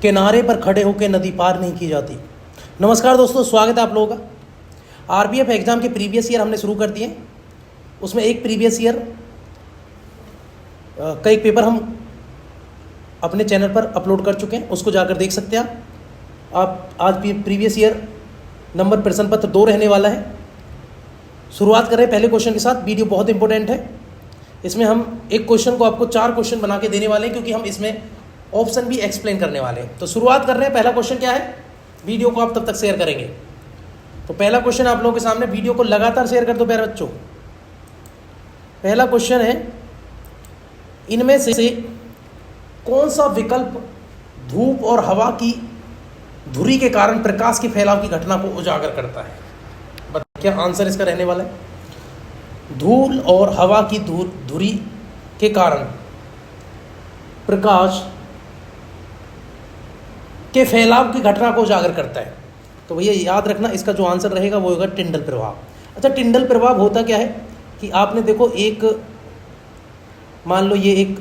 किनारे पर खड़े होकर नदी पार नहीं की जाती। नमस्कार दोस्तों, स्वागत है आप लोगों का। आरपीएफ एग्ज़ाम के प्रीवियस ईयर हमने शुरू कर दिए। उसमें एक प्रीवियस ईयर का एक पेपर हम अपने चैनल पर अपलोड कर चुके हैं, उसको जाकर देख सकते हैं आप। आज प्रीवियस ईयर नंबर प्रश्न पत्र 2 रहने वाला है। शुरुआत कर रहे हैं पहले क्वेश्चन के साथ। वीडियो बहुत इंपॉर्टेंट है। इसमें हम एक क्वेश्चन को आपको 4 क्वेश्चन बना के देने वाले हैं, क्योंकि हम इसमें ऑप्शन भी एक्सप्लेन करने वाले हैं। तो शुरुआत कर रहे हैं। पहला क्वेश्चन क्या है, वीडियो को आप तब तक शेयर करेंगे। तो पहला क्वेश्चन आप लोगों के सामने, वीडियो को लगातार शेयर कर दो प्यारे बच्चों। पहला क्वेश्चन है, इनमें से कौन सा विकल्प धूप और हवा की धुरी के कारण प्रकाश के फैलाव की घटना को उजागर करता है? क्या आंसर इसका रहने वाला है? धूल और हवा की धुरी के कारण प्रकाश के फैलाव की घटना को उजागर करता है। तो भैया याद रखना, इसका जो आंसर रहेगा वो होगा टिंडल प्रभाव। अच्छा, टिंडल प्रभाव होता क्या है कि आपने देखो, एक मान लो ये एक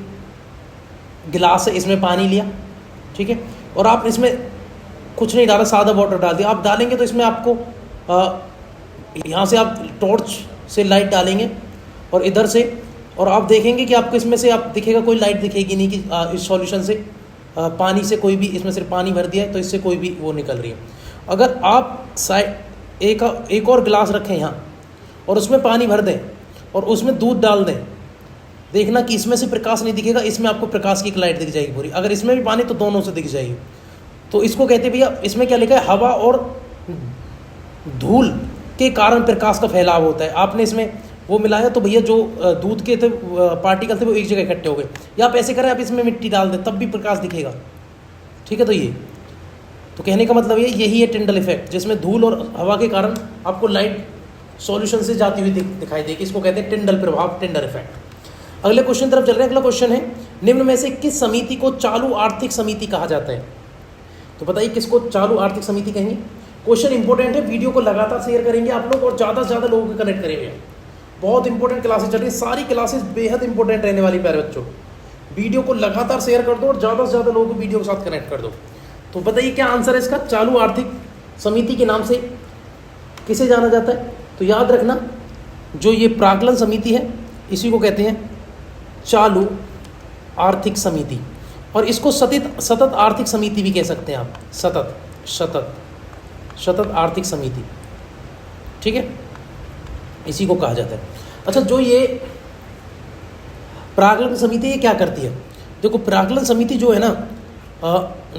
गिलास है, इसमें पानी लिया, ठीक है, और आप इसमें कुछ नहीं डाला, सादा वाटर डाल दिया। आप डालेंगे तो इसमें आपको यहाँ से आप टॉर्च से लाइट डालेंगे और इधर से, और आप देखेंगे कि आपको इसमें से आप दिखेगा कोई लाइट दिखेगी नहीं कि इस सॉल्यूशन से पानी से कोई भी, इसमें सिर्फ पानी भर दिया है तो इससे कोई भी वो निकल रही है। अगर आप साइड एक और गिलास रखें यहाँ और उसमें पानी भर दें और उसमें दूध डाल दें, देखना कि इसमें से प्रकाश नहीं दिखेगा, इसमें आपको प्रकाश की एक लाइट दिख जाएगी पूरी। अगर इसमें भी पानी तो दोनों से दिख जाएगी। तो इसको कहते हैं भैया, इसमें क्या लिखा है, हवा और धूल के कारण प्रकाश का फैलाव होता है। आपने इसमें वो मिलाया तो भैया जो दूध के थे पार्टिकल थे वो एक जगह इकट्ठे हो गए। या आप ऐसे करें, आप इसमें मिट्टी डाल दें तब भी प्रकाश दिखेगा, ठीक है। तो ये तो कहने का मतलब ये यही है टिंडल इफेक्ट, जिसमें धूल और हवा के कारण आपको लाइट सॉल्यूशन से जाती हुई दिखाई देगी। इसको कहते हैं टिंडल प्रभाव, टिंडल इफेक्ट। अगले क्वेश्चन तरफ चल रहे हैं। अगला क्वेश्चन है, निम्न में से किस समिति को चालू आर्थिक समिति कहा जाता है? तो बताइए किसको चालू आर्थिक समिति कहेंगे। क्वेश्चन इंपॉर्टेंट है, वीडियो को लगातार शेयर करेंगे आप लोग और ज़्यादा से ज़्यादा लोगों को कनेक्ट करेंगे। बहुत इंपॉर्टेंट क्लासेस चल रही है, सारी क्लासेस बेहद इंपॉर्टेंट रहने वाली प्यारे बच्चों। वीडियो को लगातार शेयर कर दो और ज़्यादा से ज़्यादा लोगों को वीडियो के साथ कनेक्ट कर दो। तो बताइए क्या आंसर है इसका? चालू आर्थिक समिति के नाम से किसे जाना जाता है? तो याद रखना, जो ये प्राक्कलन समिति है इसी को कहते हैं चालू आर्थिक समिति, और इसको सतत आर्थिक समिति भी कह सकते हैं आप। सतत आर्थिक समिति, ठीक है, इसी को कहा जाता है। अच्छा, जो ये प्राक्कलन समिति ये क्या करती है? देखो, प्राक्कलन समिति जो है ना,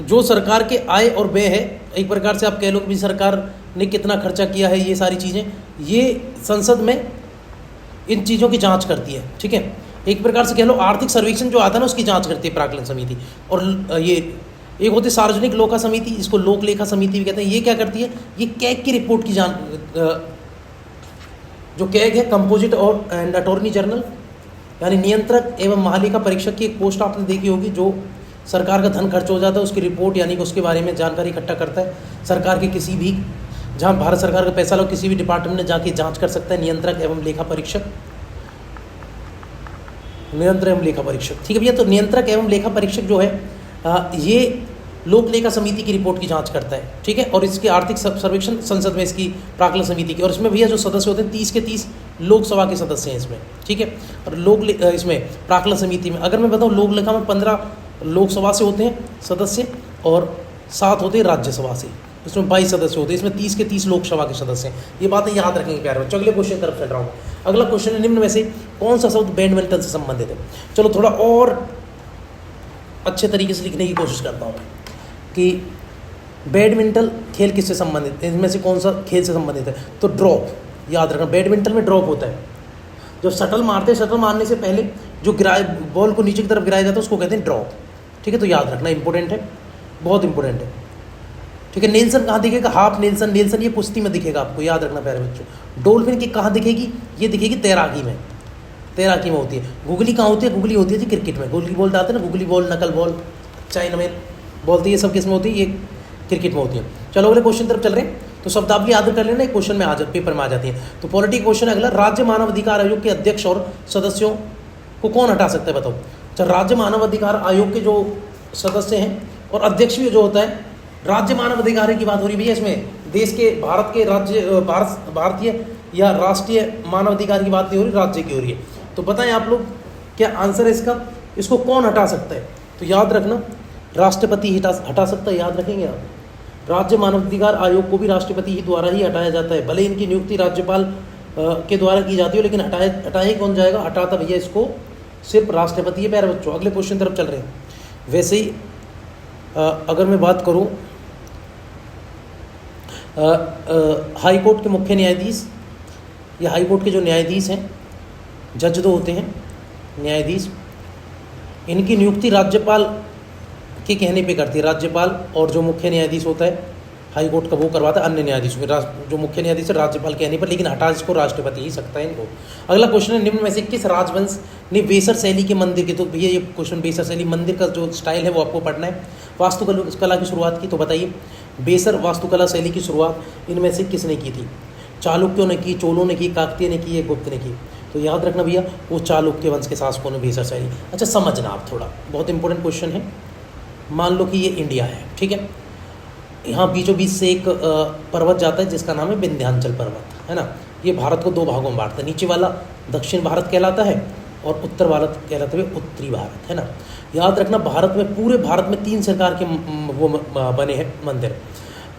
जो सरकार के आय और व्यय है, एक प्रकार से आप कह लो कि सरकार ने कितना खर्चा किया है, ये सारी चीज़ें ये संसद में इन चीज़ों की जांच करती है, ठीक है। एक प्रकार से कह लो आर्थिक सर्वेक्षण जो आता है ना, उसकी जांच करती है प्राक्कलन समिति। और ये एक होती है सार्वजनिक लोका समिति, इसको लोक लेखा समिति भी कहते हैं। ये क्या करती है? ये कैग की रिपोर्ट की जो कैग है, कंपोजिट और एंड अटॉर्नी जनरल, यानी नियंत्रक एवं महालेखा परीक्षक की एक पोस्ट आपने देखी होगी, जो सरकार का धन खर्च हो जाता है उसकी रिपोर्ट यानी कि उसके बारे में जानकारी इकट्ठा करता है। सरकार के किसी भी, जहाँ भारत सरकार का पैसा लो, किसी भी डिपार्टमेंट में जाके जांच कर सकता है नियंत्रक एवं लेखा परीक्षक, ठीक है भैया। तो नियंत्रक एवं लेखा परीक्षक जो है ये लोक लेखा समिति की रिपोर्ट की जांच करता है, ठीक है। और इसकी आर्थिक सर्वेक्षण संसद में इसकी प्राक्कलन समिति की, और इसमें भैया जो सदस्य होते हैं 30 के 30 लोकसभा के सदस्य हैं इसमें, ठीक है। और इसमें प्राक्कलन समिति में अगर मैं बताऊँ, लोक लेखा में 15 लोकसभा से होते हैं सदस्य और 7 होते हैं राज्यसभा से, इसमें 22 सदस्य होते हैं। इसमें 30 के 30 लोकसभा के सदस्य हैं। ये बातें याद रखेंगे प्यारे बच्चों। अगले क्वेश्चन की तरफ चल रहा हूँ। अगला क्वेश्चन है, निम्न में से कौन सा शब्द बैडमिंटन से संबंधित है? चलो थोड़ा और अच्छे तरीके से लिखने की कोशिश करता हूँ कि बैडमिंटन खेल किससे संबंधित है, इनमें से कौन सा खेल से संबंधित है? तो ड्रॉप, याद रखना, बैडमिंटन में ड्रॉप होता है। जब शटल मारते हैं, शटल मारने से पहले जो बॉल को नीचे की तरफ गिराया जाता है उसको कहते हैं ड्रॉप, ठीक है। तो याद रखना, इंपॉर्टेंट है, बहुत इंपॉर्टेंट है, ठीक है। नेल्सन कहाँ दिखेगा? हाफ नेल्सन, नेल्सन ये कुश्ती में दिखेगा आपको, याद रखना प्यारे बच्चों। डॉल्फिन की कहाँ दिखेगी? ये दिखेगी तैराकी में, तैराकी में होती है। गुगली कहाँ होती है? गुगली होती है जी क्रिकेट में। गुगली बॉल आते हैं ना, गुगली बॉल, नकल बॉल, चाइना में बोलती है, ये सब किस में होती है? ये क्रिकेट में होती है। चलो अगले क्वेश्चन तरफ चल रहे हैं। तो शब्दावली याद कर लेना, क्वेश्चन में पेपर में आ जाती है। तो पॉलिटिकल क्वेश्चन अगला, राज्य मानव अधिकार आयोग के अध्यक्ष और सदस्यों को कौन हटा सकता है? बताओ। अच्छा, राज्य मानव अधिकार आयोग के जो सदस्य हैं और अध्यक्ष भी जो होता है राज्य मानव अधिकार की बात हो रही है भैया, इसमें देश के भारत के राज्य भारतीय या राष्ट्रीय मानव अधिकार की बात नहीं हो रही, राज्य की हो रही है। तो बताएं आप लोग क्या आंसर है इसका, इसको कौन हटा सकता है? तो याद रखना राष्ट्रपति हटा सकता है, याद रखेंगे आप। राज्य मानवाधिकार आयोग को भी राष्ट्रपति ही द्वारा ही हटाया जाता है, भले इनकी नियुक्ति राज्यपाल के द्वारा की जाती है, लेकिन हटाए कौन जाएगा? हटाता भैया इसको सिर्फ राष्ट्रपति है। प्यारे बच्चों अगले क्वेश्चन तरफ चल रहे हैं। वैसे ही अगर मैं बात करूं हाई कोर्ट के मुख्य न्यायाधीश या हाई कोर्ट के जो न्यायाधीश हैं, जज दो होते हैं न्यायाधीश, इनकी नियुक्ति राज्यपाल के कहने पे करती है राज्यपाल, और जो मुख्य न्यायाधीश होता है हाई कोर्ट का वो करवाता है अन्य न्यायाधीशों के, जो मुख्य न्यायाधीश है राज्यपाल कहने पर, लेकिन हटा इसको राष्ट्रपति ही सकता है इनको। अगला क्वेश्चन है निम्न में से किस राजवंश ने बेसर शैली के मंदिर की, तो भैया ये क्वेश्चन बेसर शैली मंदिर का जो स्टाइल है वो आपको पढ़ना है। वास्तुकला की शुरुआत की, तो बताइए बेसर वास्तुकला शैली की शुरुआत इनमें से किसने की थी? चालुक्यों ने की, चोलों ने की, काकतीय ने की, या गुप्त ने की? तो याद रखना भैया वो चालुक्य वंश के शासकों ने बेसर शैली। अच्छा समझना आप थोड़ा, बहुत इंपॉर्टेंट क्वेश्चन है। मान लो कि ये इंडिया है, ठीक है, यहाँ बीचों बीच से एक पर्वत जाता है जिसका नाम है विंध्याचल पर्वत, है ना। ये भारत को दो भागों में बांटता है, नीचे वाला दक्षिण भारत कहलाता है और उत्तर भारत कहलाते हुए उत्तरी भारत, है ना। याद रखना भारत में, पूरे भारत में 3 प्रकार के वो बने हैं मंदिर।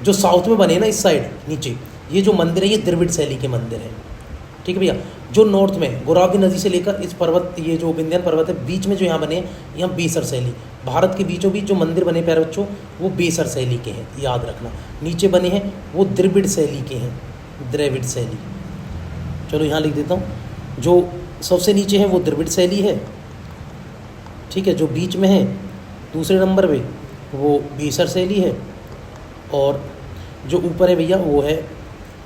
जो साउथ में बने हैं ना इस साइड नीचे, ये जो मंदिर है ये द्रविड़ शैली के मंदिर हैं, ठीक है भैया। जो नॉर्थ में गोदावरी नदी से लेकर इस पर्वत, ये जो विंध्याचल पर्वत है बीच में जो यहाँ बने हैं, यहाँ बेसर शैली, भारत के बीचों बीच जो मंदिर बने प्यारे बच्चों वो बेसर शैली के हैं, याद रखना। नीचे बने हैं वो द्रविड़ शैली के हैं, द्रविड़ शैली। चलो यहाँ लिख देता हूँ, जो सबसे नीचे है वो द्रविड़ शैली है, ठीक है। जो बीच में है दूसरे नंबर पे वो बेसर शैली है, और जो ऊपर है भैया वो है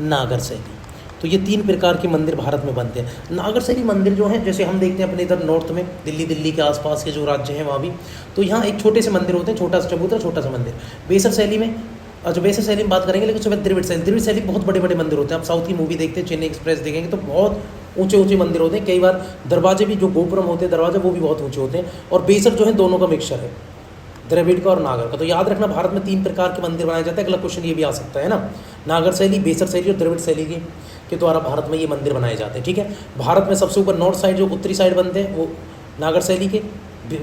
नागर शैली। तो ये 3 प्रकार के मंदिर भारत में बनते हैं। नागर शैली मंदिर जो हैं, जैसे हम देखते हैं अपने इधर नॉर्थ में, दिल्ली के आसपास के जो राज्य हैं वहाँ भी, तो यहाँ एक छोटे से मंदिर होते हैं, छोटा सा चबूतरा, छोटा सा मंदिर। बेसर शैली में, जो बेसर शैली में बात करेंगे, लेकिन उसमें द्रविड़ शैली बहुत बड़े बड़े मंदिर होते हैं। आप साउथ की मूवी देखते हैं, चेन्नई एक्सप्रेस देखेंगे तो बहुत ऊंचे ऊंचे मंदिर होते हैं। कई बार दरवाजे भी, जो गोपुरम होते हैं दरवाजे, वो भी बहुत ऊंचे होते हैं। और बेसर जो है दोनों का मिक्सचर है, द्रविड़ का और नागर का। तो याद रखना भारत में 3 प्रकार के मंदिर बनाए जाते हैं। अगला क्वेश्चन ये भी आ सकता है ना, नागर शैली, बेसर शैली और द्रविड़ शैली के द्वारा भारत में ये मंदिर बनाए जाते हैं, ठीक है। भारत में सबसे ऊपर नॉर्थ साइड, जो उत्तरी साइड बनते हैं वो नागर शैली के,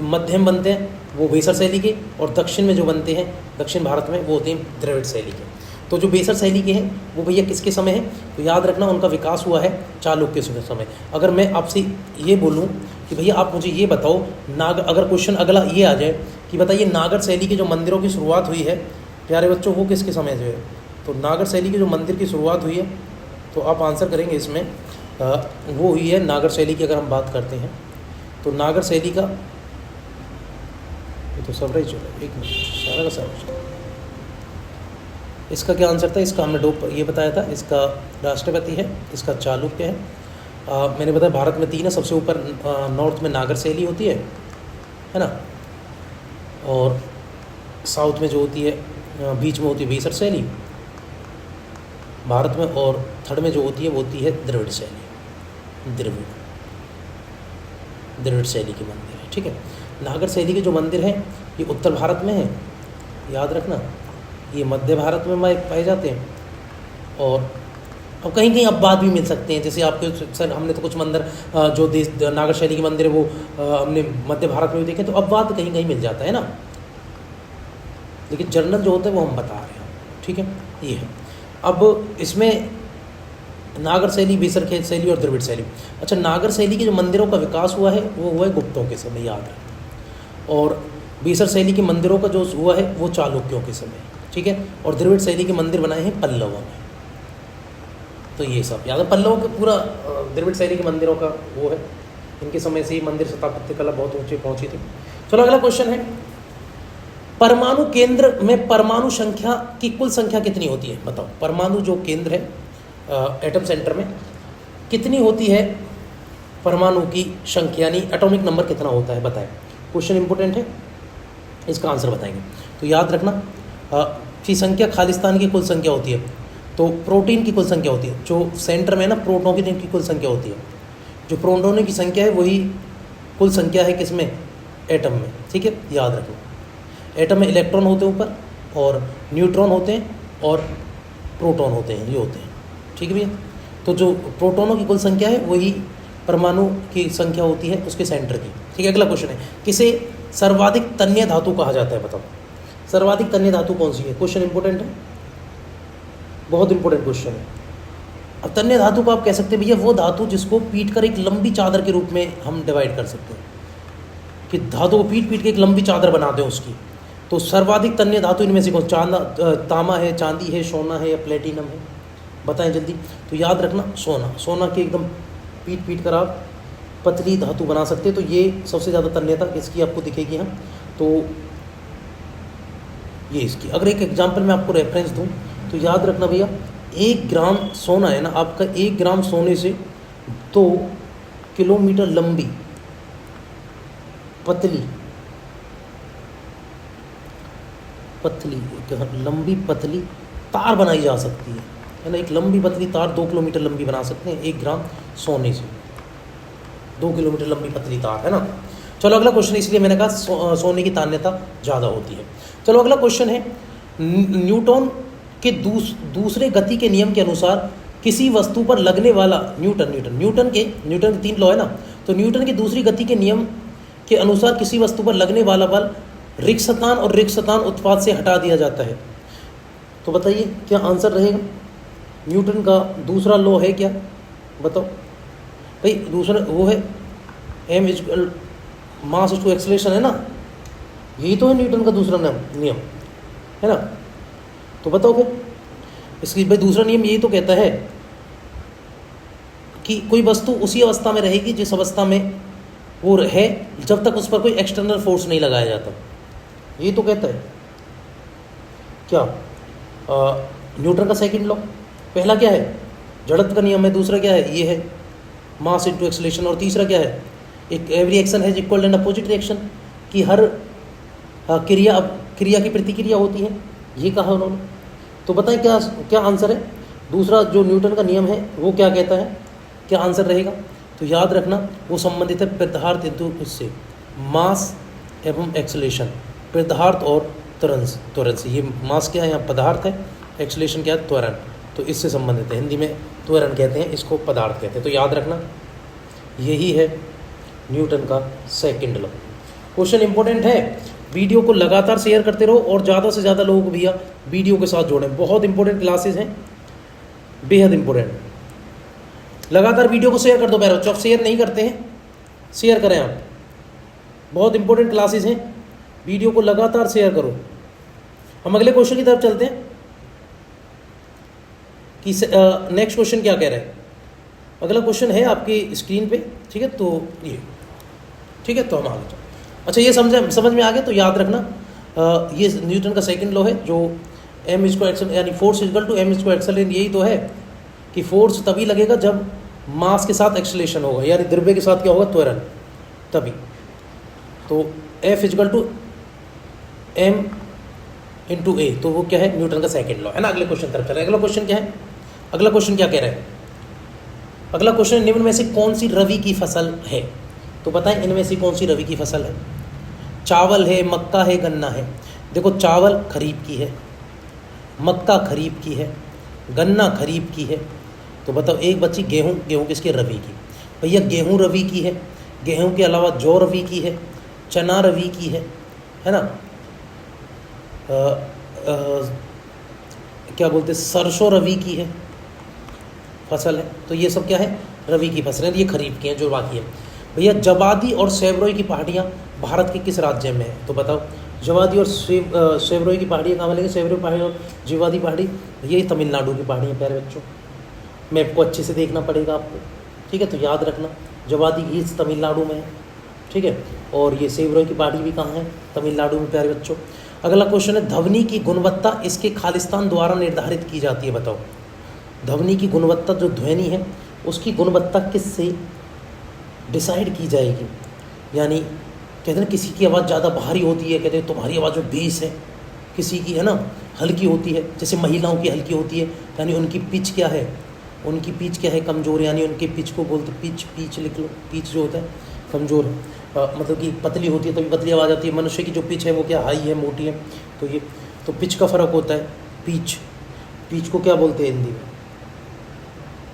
मध्यम बनते हैं वो बेसर शैली के, और दक्षिण में जो बनते हैं दक्षिण भारत में वो होते हैं द्रविड़ शैली के। तो जो बेसर शैली के हैं वो भैया किसके समय है? तो याद रखना उनका विकास हुआ है चालुक्य के समय। अगर मैं आपसे ये बोलूँ कि भैया आप मुझे ये बताओ, अगर क्वेश्चन अगला ये आ जाए कि बताइए नागर शैली के जो मंदिरों की शुरुआत हुई है प्यारे बच्चों वो किसके समय से है? तो नागर शैली की जो मंदिर की शुरुआत हुई है, तो आप आंसर करेंगे इसमें वो हुई है नागर शैली की। अगर हम बात करते हैं तो नागर शैली का, ये तो सब रही चलो, एक मिनट, सारा का सारा इसका क्या आंसर था? इसका हमने ये बताया था, इसका राष्ट्रपति है, इसका चालुक्य है। मैंने बताया भारत में 3 है, सबसे ऊपर नॉर्थ में नागर शैली होती है ना, और साउथ में जो होती है बीच में होती है बेसर शैली भारत में, और थर्ड में जो होती है वो होती है द्रविड़ शैली, द्रविड़ शैली के मंदिर है, ठीक है। नागर शैली के जो मंदिर हैं ये उत्तर भारत में है, याद रखना, ये मध्य भारत में पाए जाते हैं, और अब कहीं कहीं अपवाद भी मिल सकते हैं। जैसे आपके सर हमने तो कुछ मंदिर जो नागर शैली के मंदिर है वो हमने मध्य भारत में भी देखे, तो अपवाद कहीं कहीं मिल जाता है ना, लेकिन जनरल जो होता है वो हम बता रहे हैं, ठीक है। ये है अब इसमें नागर शैली, बेसर शैली और द्रविड़ शैली। अच्छा, नागर शैली के जो मंदिरों का विकास हुआ है वो हुआ है गुप्तों के समय, याद रखना, और बेसर शैली के मंदिरों का जो हुआ है वो चालुक्यों के समय, ठीक है। और द्रविड़ शैली के मंदिर बनाए हैं पल्लवों में। तो ये सब याद है, पल्लवों के पूरा द्रविड़ शैली के मंदिरों का वो है, इनके समय से ही मंदिर स्थापत्य कला बहुत ऊंचे पहुंची थी। चलो अगला क्वेश्चन है, परमाणु केंद्र में परमाणु संख्या की कुल संख्या कितनी होती है? बताओ, परमाणु जो केंद्र है एटम सेंटर में कितनी होती है परमाणु की संख्या, यानी एटॉमिक नंबर कितना होता है, बताएं। क्वेश्चन इंपोर्टेंट है, इसका आंसर बताएंगे। तो याद रखना की संख्या खालिस्तान की कुल संख्या होती है, तो प्रोटीन की कुल संख्या होती है, जो सेंटर में ना प्रोटॉन की कुल संख्या होती है, जो प्रोटॉन की संख्या है वही कुल संख्या है किसमें? एटम में, ठीक है, याद रखो। एटम में इलेक्ट्रॉन होते हैं ऊपर और न्यूट्रॉन होते हैं और प्रोटॉन होते हैं, ये होते हैं। ठीक है भैया। तो जो प्रोटॉनों की कुल संख्या है वही परमाणु की संख्या होती है उसके सेंटर की। ठीक है, अगला क्वेश्चन है, किसे सर्वाधिक तन्य धातु कहा जाता है? बताओ सर्वाधिक तन्य धातु कौन सी है? क्वेश्चन इंपॉर्टेंट है, बहुत इंपॉर्टेंट क्वेश्चन है। अब तन्य धातु को आप कह सकते हैं भैया वो धातु जिसको पीट कर एक लंबी चादर के रूप में हम डिवाइड कर सकते हैं, कि धातु को पीट के एक लंबी चादर बना दें उसकी। तो सर्वाधिक तन्य धातु इनमें से कौन? तांबा है, चांदी है, सोना है या प्लेटिनम है? बताएं जल्दी। तो याद रखना सोना। सोना की एकदम पीट कर आप पतली धातु बना सकते हैं, तो ये सबसे ज़्यादा तन्यता इसकी आपको दिखेगी। हम तो ये इसकी, अगर एक एग्जांपल मैं आपको रेफरेंस दूं तो याद रखना भैया 1 ग्राम सोना है ना आपका, 1 ग्राम सोने से 2 किलोमीटर लंबी पतली लंबी पतली तार बनाई जा सकती है ना। एक लंबी पतली तार 2 किलोमीटर लंबी बना सकते हैं 1 ग्राम सोने से, 2 किलोमीटर लंबी पतली तार है ना। चलो अगला क्वेश्चन, इसलिए मैंने कहा सोने की तान्यता ज़्यादा होती है। चलो अगला क्वेश्चन है, न्यूटन के दूसरे गति के नियम के अनुसार किसी वस्तु पर लगने वाला न्यूटन के 3 लॉ है ना, तो न्यूटन की दूसरी गति के नियम के अनुसार किसी वस्तु पर लगने वाला बल रिक्तस्थान और रिक्तस्थान उत्पाद से हटा दिया जाता है। तो बताइए क्या आंसर रहेगा? न्यूटन का दूसरा लॉ है क्या? बताओ भाई। दूसरा वो है m equal mass to acceleration है ना, यही तो है न्यूटन का दूसरा नियम है ना। तो बताओ फिर इसकी भाई दूसरा नियम यही तो कहता है कि कोई वस्तु उसी अवस्था में रहेगी जिस अवस्था में वो है जब तक उस पर कोई एक्सटर्नल फोर्स नहीं लगाया जाता, यही तो कहता है क्या न्यूटन का सेकंड लॉ। पहला क्या है? जड़त्व का नियम है। दूसरा क्या है? ये है मास इनटू एक्सेलरेशन। और तीसरा क्या है? एक every action has equal and opposite reaction, कि हर क्रिया की प्रतिक्रिया होती है, ये कहा उन्होंने। तो बताएं क्या आंसर है? दूसरा जो न्यूटन का नियम है वो क्या कहता है? क्या आंसर रहेगा? तो याद रखना वो संबंधित है पदार्थ इंटू इससे मास एवं एक्सेलरेशन, पदार्थ और त्वरण से। ये मास क्या है? यहाँ पदार्थ है, एक्सेलरेशन क्या है? त्वरण। तो इससे संबंधित है, हिंदी में त्वरण कहते हैं, इसको पदार्थ कहते हैं। तो याद रखना यही है न्यूटन का सेकंड लॉ। क्वेश्चन इंपॉर्टेंट है, वीडियो को लगातार शेयर करते रहो और ज़्यादा से ज़्यादा लोगों को भैया वीडियो के साथ जोड़ें। बहुत इंपॉर्टेंट क्लासेस हैं, बेहद इंपॉर्टेंट। लगातार वीडियो को शेयर कर दो प्यारे बच्चों। आप शेयर नहीं करते हैं, शेयर करें आप। बहुत इंपॉर्टेंट क्लासेस हैं, वीडियो को लगातार शेयर करो। हम अगले क्वेश्चन की तरफ चलते हैं कि नेक्स्ट क्वेश्चन क्या कह रहा है। अगला क्वेश्चन है आपकी स्क्रीन पे, ठीक है। तो ये ठीक है, तो हम आगे अच्छा ये समझ में आ गया। तो याद रखना ये न्यूटन का सेकंड लॉ है जो m इसको एक्सल यानी फोर्स इक्वल टू m इसको एक्सेलरेशन। यही तो है कि फोर्स तभी लगेगा जब मास के साथ एक्सेलरेशन होगा, यानी द्रव्य के साथ क्या होगा? त्वरण, तभी। तो F equal to m into a, तो वो क्या है? न्यूटन का सेकंड लॉ है ना। अगले क्वेश्चन तरफ चले। अगला क्वेश्चन क्या है? अगला क्वेश्चन क्या कह रहा है? अगला क्वेश्चन, निम्न में से कौन सी रवि की फसल है? तो बताएं इनमें से कौन सी रवि की फसल है? चावल है, मक्का है, गन्ना है? देखो चावल खरीफ की है, मक्का खरीफ की है, गन्ना खरीफ की है। तो बताओ एक बच्ची गेहूँ। गेहूँ किसकी? रवि की। भैया गेहूँ रवि की है, गेहूँ के अलावा जौ रवि की है, चना रवि की है ना, क्या बोलते, सरसों रवि की है फसल है। तो ये सब क्या है? रवि की फसल है। ये खरीफ की हैं जो बाकी है। भैया जवादी और सेवरोई की पहाड़ियाँ भारत के किस राज्य में है? तो बताओ जवादी और सेवरोई की पहाड़ियाँ कहाँ मिलेंगी? सेवरोई पहाड़ी और जवादी पहाड़ी ये तमिलनाडु की पहाड़ियाँ प्यारे बच्चों। मैप को अच्छे से देखना पड़ेगा आपको, ठीक है। तो याद रखना जवादी हिल्स तमिलनाडु में है, ठीक है। और ये सेवरोई की पहाड़ी भी कहाँ है? तमिलनाडु में प्यारे बच्चों। अगला क्वेश्चन है, ध्वनि की गुणवत्ता इसके खालिस्तान द्वारा निर्धारित की जाती है। बताओ ध्वनि की गुणवत्ता, जो ध्वनि है उसकी गुणवत्ता किससे डिसाइड की जाएगी? यानी कहते हैं किसी की आवाज़ ज़्यादा भारी होती है, कहते हैं तुम्हारी आवाज़ जो बेस है, किसी की है ना हल्की होती है, जैसे महिलाओं की हल्की होती है, यानी उनकी पिच क्या है? उनकी पिच क्या है? कमज़ोर, यानी उनके पिच को बोलते पिच लिख लो, पिच जो होता है कमज़ोर। मतलब कि पतली होती है तभी पतली आवाज़ आती है। मनुष्य की जो पिच है वो क्या हाई है, मोटी है। तो ये तो पिच का फ़र्क होता है। पिच को क्या बोलते हैं हिंदी में?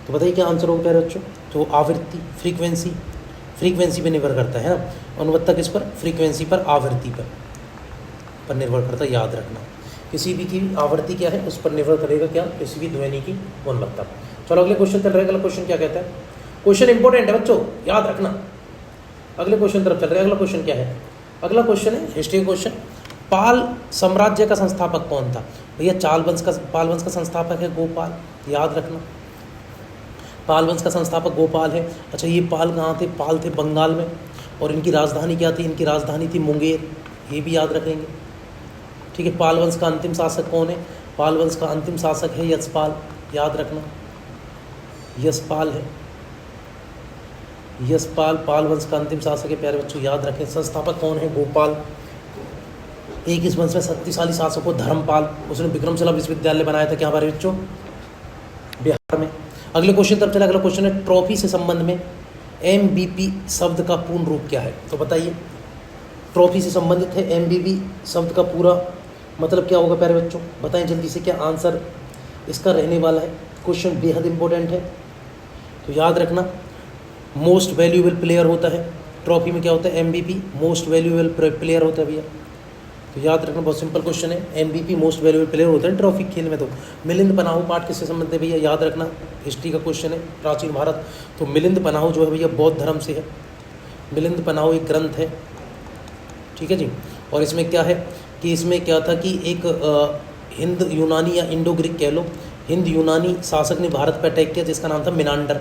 तो बताइए क्या आंसर होगा प्यारे बच्चों? तो आवृत्ति, फ्रीक्वेंसी पे निर्भर करता है ना। गुणवत्ता किस पर? फ्रीक्वेंसी पर, आवृत्ति पर निर्भर करता है, याद रखना। किसी भी की आवृत्ति क्या है उस पर निर्भर करेगा क्या? किसी भी ध्वनि की गुणवत्ता। चलो अगले क्वेश्चन चल रहे हैं। अगला क्वेश्चन क्या कहता है? क्वेश्चन इंपॉर्टेंट है बच्चों, याद रखना। अगले क्वेश्चन तरफ चल रहे हैं। अगला क्वेश्चन क्या है? अगला क्वेश्चन है हिस्ट्री क्वेश्चन। पाल साम्राज्य का संस्थापक कौन था? भैया पाल वंश का संस्थापक है गोपाल, याद रखना। पाल वंश का संस्थापक गोपाल है। अच्छा, ये पाल कहाँ थे? पाल थे बंगाल में। और इनकी राजधानी क्या थी? इनकी राजधानी थी मुंगेर, ये भी याद रखेंगे। ठीक है। पाल वंश का अंतिम शासक कौन है? पाल वंश का अंतिम शासक है यशपाल, याद रखना। यशपाल है, यशपाल पाल वंश का अंतिम शासक है प्यारे बच्चों, याद रखें। संस्थापक कौन है? गोपाल। एक इस वंश में शक्तिशाली शासक हो धर्मपाल, उसने विक्रमशिला विश्वविद्यालय बनाया था, क्या हमारे बच्चों? बिहार में। अगले क्वेश्चन तरफ चला। अगला क्वेश्चन है ट्रॉफी से संबंध में MVP शब्द का पूर्ण रूप क्या है? तो बताइए, ट्रॉफी से संबंधित है MVP शब्द का पूरा मतलब क्या होगा प्यारे बच्चों? बताएं जल्दी से क्या आंसर इसका रहने वाला है। क्वेश्चन बेहद इंपॉर्टेंट है, तो याद रखना। मोस्ट वैल्यूएबल प्लेयर होता है ट्रॉफी में, क्या होता है? MVP मोस्ट वैल्यूएबल प्लेयर होता है भैया, तो याद रखना। बहुत सिंपल क्वेश्चन है, MVP मोस्ट वैल्यूएबल प्लेयर होता है ट्रॉफी खेल में। तो मिलिंद पनाहू पाठ किससे संबंधित है भैया? याद रखना, हिस्ट्री का क्वेश्चन है, प्राचीन भारत। तो मिलिंद पनाहू जो है भैया बौद्ध धर्म से है। मिलिंद पनाहू एक ग्रंथ है, ठीक है जी। और इसमें क्या है कि इसमें क्या था कि एक हिंद यूनानी या इंडो ग्रीक कह लो, हिंद यूनानी शासक ने भारत पर अटैक किया जिसका नाम था मिनांडर,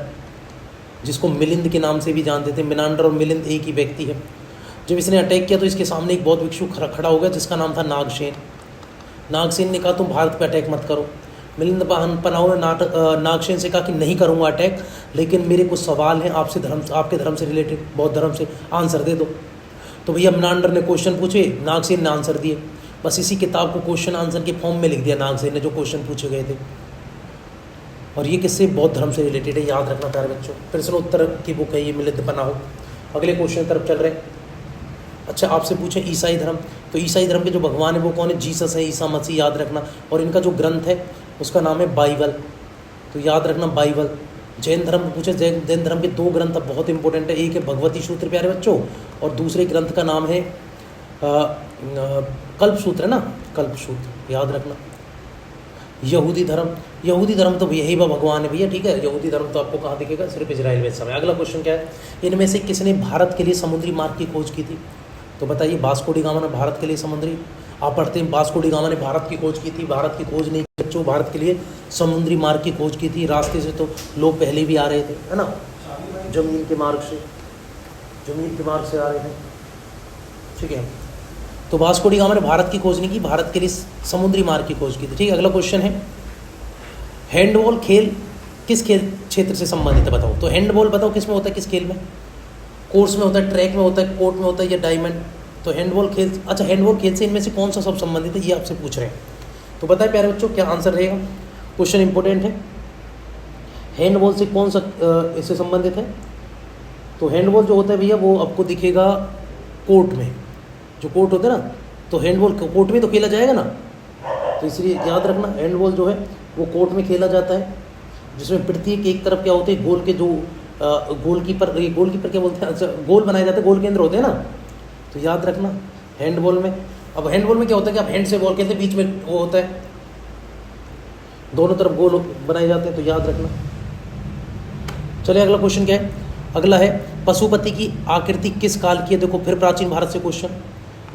जिसको मिलिंद के नाम से भी जानते थे। मिनांडर और मिलिंद एक ही व्यक्ति है। जब इसने अटैक किया तो इसके सामने एक बहुत भिक्षु खड़ा हो गया जिसका नाम था नागसेन। नागसेन ने कहा तुम भारत पर अटैक मत करो। मिलिंद पनाहू ने नागसेन से कहा कि नहीं करूँगा अटैक, लेकिन मेरे कुछ सवाल हैं आपसे, आपके धर्म से रिलेटेड, बौद्ध धर्म से, आंसर दे दो। तो भैया मिनांडर ने क्वेश्चन पूछे, नागसेन ने आंसर दिए। बस इसी किताब को क्वेश्चन आंसर के फॉर्म में लिख दिया नागसेन ने, जो क्वेश्चन पूछे गए थे। और ये किससे? बौद्ध धर्म से रिलेटेड है, याद रखना प्यारे बच्चों। प्रश्न उत्तर की बुक है ये, मिलिंद पनाहू। अगले क्वेश्चन तरफ चल रहे हैं। अच्छा, आपसे पूछे ईसाई धर्म, तो ईसाई धर्म के जो भगवान है वो कौन है? जीसस है, ईसा मसीह, याद रखना। और इनका जो ग्रंथ है उसका नाम है बाइबल, तो याद रखना बाइबल। जैन धर्म पूछे, जैन धर्म के 2 ग्रंथ अब बहुत इंपॉर्टेंट है। एक है भगवती सूत्र प्यारे बच्चों, और दूसरे ग्रंथ का नाम है कल्प सूत्र, है ना, कल्प सूत्र, याद रखना। यहूदी धर्म तो यही भगवान है भैया, ठीक है। यहूदी धर्म तो आपको कहाँ दिखेगा? सिर्फ इजराइल में समय। अगला क्वेश्चन क्या है? इनमें से किसने भारत के लिए समुद्री मार्ग की खोज की थी? तो बताइए, वास्को डी गामा ने भारत के लिए समुद्री, आप पढ़ते हैं वास्को डी गामा ने भारत की खोज की थी। भारत की खोज नहीं की बच्चों, भारत के लिए समुद्री मार्ग की खोज की थी। रास्ते से तो लोग पहले भी आ रहे थे, है ना, जमीन के मार्ग से आ रहे थे, ठीक है। तो वास्को डी गामा ने भारत की खोज नहीं की, भारत के लिए समुद्री मार्ग की खोज की थी, ठीक है। अगला क्वेश्चन है, हैंडबॉल खेल किस खेल क्षेत्र से संबंधित है? बताओ। तो हैंडबॉल बताओ किस में होता है, किस खेल में? कोर्स में होता है, ट्रैक में होता है, कोर्ट में होता है, या डायमंड? तो हैंडबॉल खेल, अच्छा हैंडबॉल खेल से इनमें से कौन सा सब संबंधित है, ये आपसे पूछ रहे हैं। तो बताए प्यारे बच्चों क्या आंसर रहेगा? क्वेश्चन इंपॉर्टेंट है। हैंडबॉल से कौन सा इससे संबंधित है? तो हैंडबॉल जो होता है भैया वो आपको दिखेगा कोर्ट में, जो कोर्ट होता है ना, तो हैंडबॉल कोर्ट में तो खेला जाएगा ना, तो इसलिए याद रखना हैंडबॉल जो है वो कोर्ट में खेला जाता है, जिसमें प्रत्येक एक तरफ क्या होते हैं, गोल के जो गोलकीपर क्या बोलते हैं, अच्छा गोल बनाए जाते हैं, गोल केंद्र होते हैं ना, तो याद रखना हैंडबॉल में। अब हैंडबॉल में क्या होता है कि आप हैंड से बॉल खेलते हैं, बीच में वो होता है, दोनों तरफ गोल बनाए जाते हैं, तो याद रखना। चलिए अगला क्वेश्चन क्या है? अगला है पशुपति की आकृति किस काल की है? देखो फिर प्राचीन भारत से क्वेश्चन,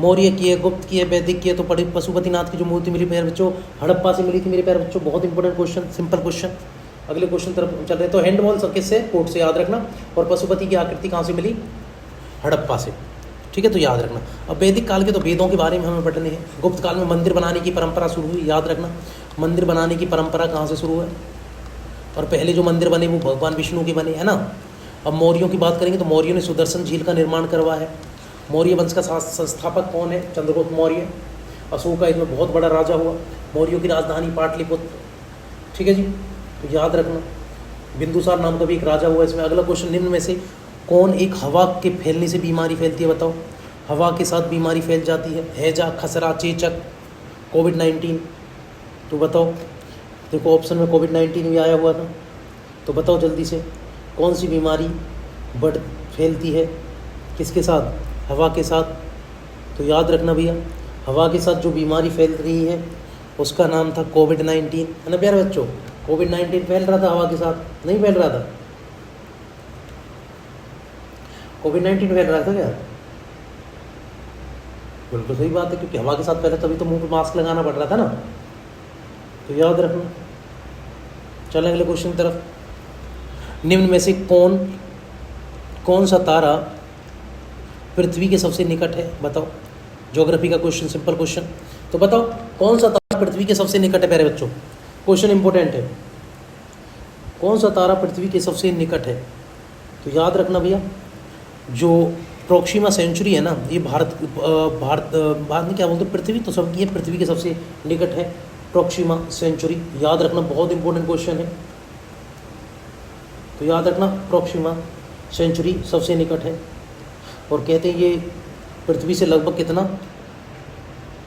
मौर्य की है, गुप्त की है, वैदिक की है। तो पशुपतिनाथ की जो मूर्ति मिली प्यारे बच्चों, हड़प्पा से मिली थी मेरे प्यारे बच्चों। बहुत इंपॉर्टेंट क्वेश्चन, सिंपल क्वेश्चन। अगले क्वेश्चन तरफ चल रहे हैं। तो हैंडबॉल किससे? कोर्ट से, याद रखना। और पशुपति की आकृति कहाँ से मिली? हड़प्पा से, ठीक है, तो याद रखना। अब वैदिक काल के तो वेदों के बारे में हमें पढ़ने हैं। गुप्त काल में मंदिर बनाने की परंपरा शुरू हुई, याद रखना। मंदिर बनाने की परंपरा कहाँ से शुरू है? और पहले जो मंदिर बने वो भगवान विष्णु के बने, है ना। अब मौर्यों की बात करेंगे तो मौर्यों ने सुदर्शन झील का निर्माण करवाया है। मौर्य वंश का संस्थापक कौन है? चंद्रगुप्त मौर्य। अशोक का इसमें बहुत बड़ा राजा हुआ। मौर्यों की राजधानी पाटलिपुत्र, ठीक है जी, तो याद रखना। बिंदुसार नाम का भी एक राजा हुआ इसमें। अगला क्वेश्चन, निम्न में से कौन एक हवा के फैलने से बीमारी फैलती है बताओ? हवा के साथ बीमारी फैल जाती है, हैजा, खसरा, चेचक, कोविड-19। तो बताओ, देखो ऑप्शन में कोविड-19 भी आया हुआ था। तो बताओ जल्दी से, कौन सी बीमारी फैलती है किसके साथ? हवा के साथ। तो याद रखना भैया, हवा के साथ जो बीमारी फैल रही है उसका नाम था कोविड-19, है ना प्यारे बच्चों? कोविड-19 फैल रहा था हवा के साथ, नहीं फैल रहा था? कोविड-19 फैल रहा था क्या? बिल्कुल सही बात है, क्योंकि हवा के साथ फैला तभी तो मुंह पे मास्क लगाना पड़ रहा था ना। तो याद रखना। चलें अगले क्वेश्चन की तरफ। निम्न में से कौन सा तारा पृथ्वी के सबसे निकट है? बताओ। ज्योग्राफी का क्वेश्चन, सिंपल क्वेश्चन। तो बताओ कौन सा तारा पृथ्वी के सबसे निकट है प्यारे बच्चों? क्वेश्चन इंपॉर्टेंट है। कौन सा तारा पृथ्वी के सबसे निकट है? तो याद रखना भैया, जो प्रोक्सिमा सेंचुरी है ना, ये भारत में क्या बोलते हैं, पृथ्वी तो सबकी है, पृथ्वी के सबसे निकट है प्रोक्सिमा सेंचुरी। याद रखना, बहुत इंपॉर्टेंट क्वेश्चन है। तो याद रखना, प्रोक्सिमा सेंचुरी सबसे निकट है। और कहते हैं ये पृथ्वी से लगभग कितना,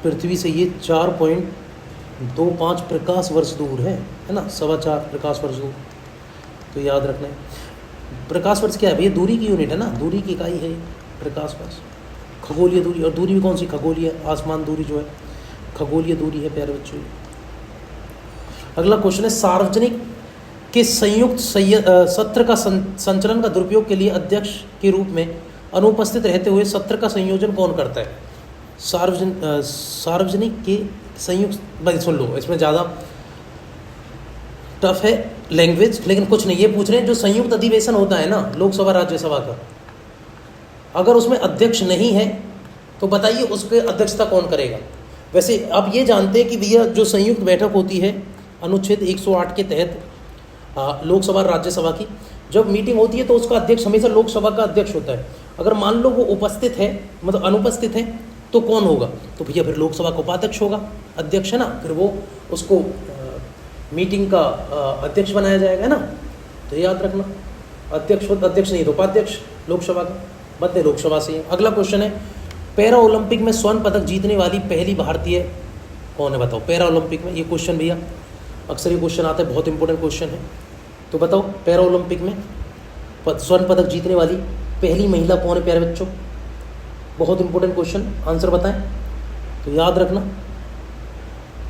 पृथ्वी से ये 4.25 प्रकाश वर्ष दूर है ना, 4.25 प्रकाश वर्ष दूर। तो याद रखना है, प्रकाश वर्ष क्या है भैया? दूरी की यूनिट है ना, दूरी की इकाई है प्रकाश वर्ष, खगोलीय दूरी। और दूरी भी कौन सी? खगोलीय, आसमान दूरी जो है खगोलीय दूरी है प्यारे बच्चों। अगला क्वेश्चन है, सार्वजनिक के संयुक्त सत्र का संचालन का दुरुपयोग के लिए अध्यक्ष के रूप में अनुपस्थित रहते हुए सत्र का संयोजन कौन करता है? सार्वजनिक के संयुक्त, भाई सुन लो, इसमें ज़्यादा टफ है लैंग्वेज, लेकिन कुछ नहीं, ये पूछ रहे हैं जो संयुक्त अधिवेशन होता है ना लोकसभा राज्यसभा का, अगर उसमें अध्यक्ष नहीं है तो बताइए उसके अध्यक्षता कौन करेगा? वैसे आप ये जानते हैं कि भैया जो संयुक्त बैठक होती है अनुच्छेद 108 के तहत लोकसभा राज्यसभा की जब मीटिंग होती है तो उसका अध्यक्ष हमेशा लोकसभा का अध्यक्ष होता है। अगर मान लो वो उपस्थित है, मतलब अनुपस्थित है, तो कौन होगा? तो भैया फिर लोकसभा का उपाध्यक्ष होगा, अध्यक्ष है ना, फिर वो उसको मीटिंग का अध्यक्ष बनाया जाएगा ना। तो याद रखना, अध्यक्ष नहीं तो उपाध्यक्ष लोकसभा का, बदले लोकसभा से। अगला क्वेश्चन है, पैरा ओलंपिक में स्वर्ण पदक जीतने वाली पहली भारतीय कौन है? बताओ। पैरा ओलंपिक में, ये क्वेश्चन भैया अक्सर ये क्वेश्चन आता है, बहुत इंपॉर्टेंट क्वेश्चन है। तो बताओ पैरा ओलंपिक में स्वर्ण पदक जीतने वाली पहली महिला कौन है प्यारे बच्चों? बहुत इंपॉर्टेंट क्वेश्चन, आंसर बताएं। तो याद रखना,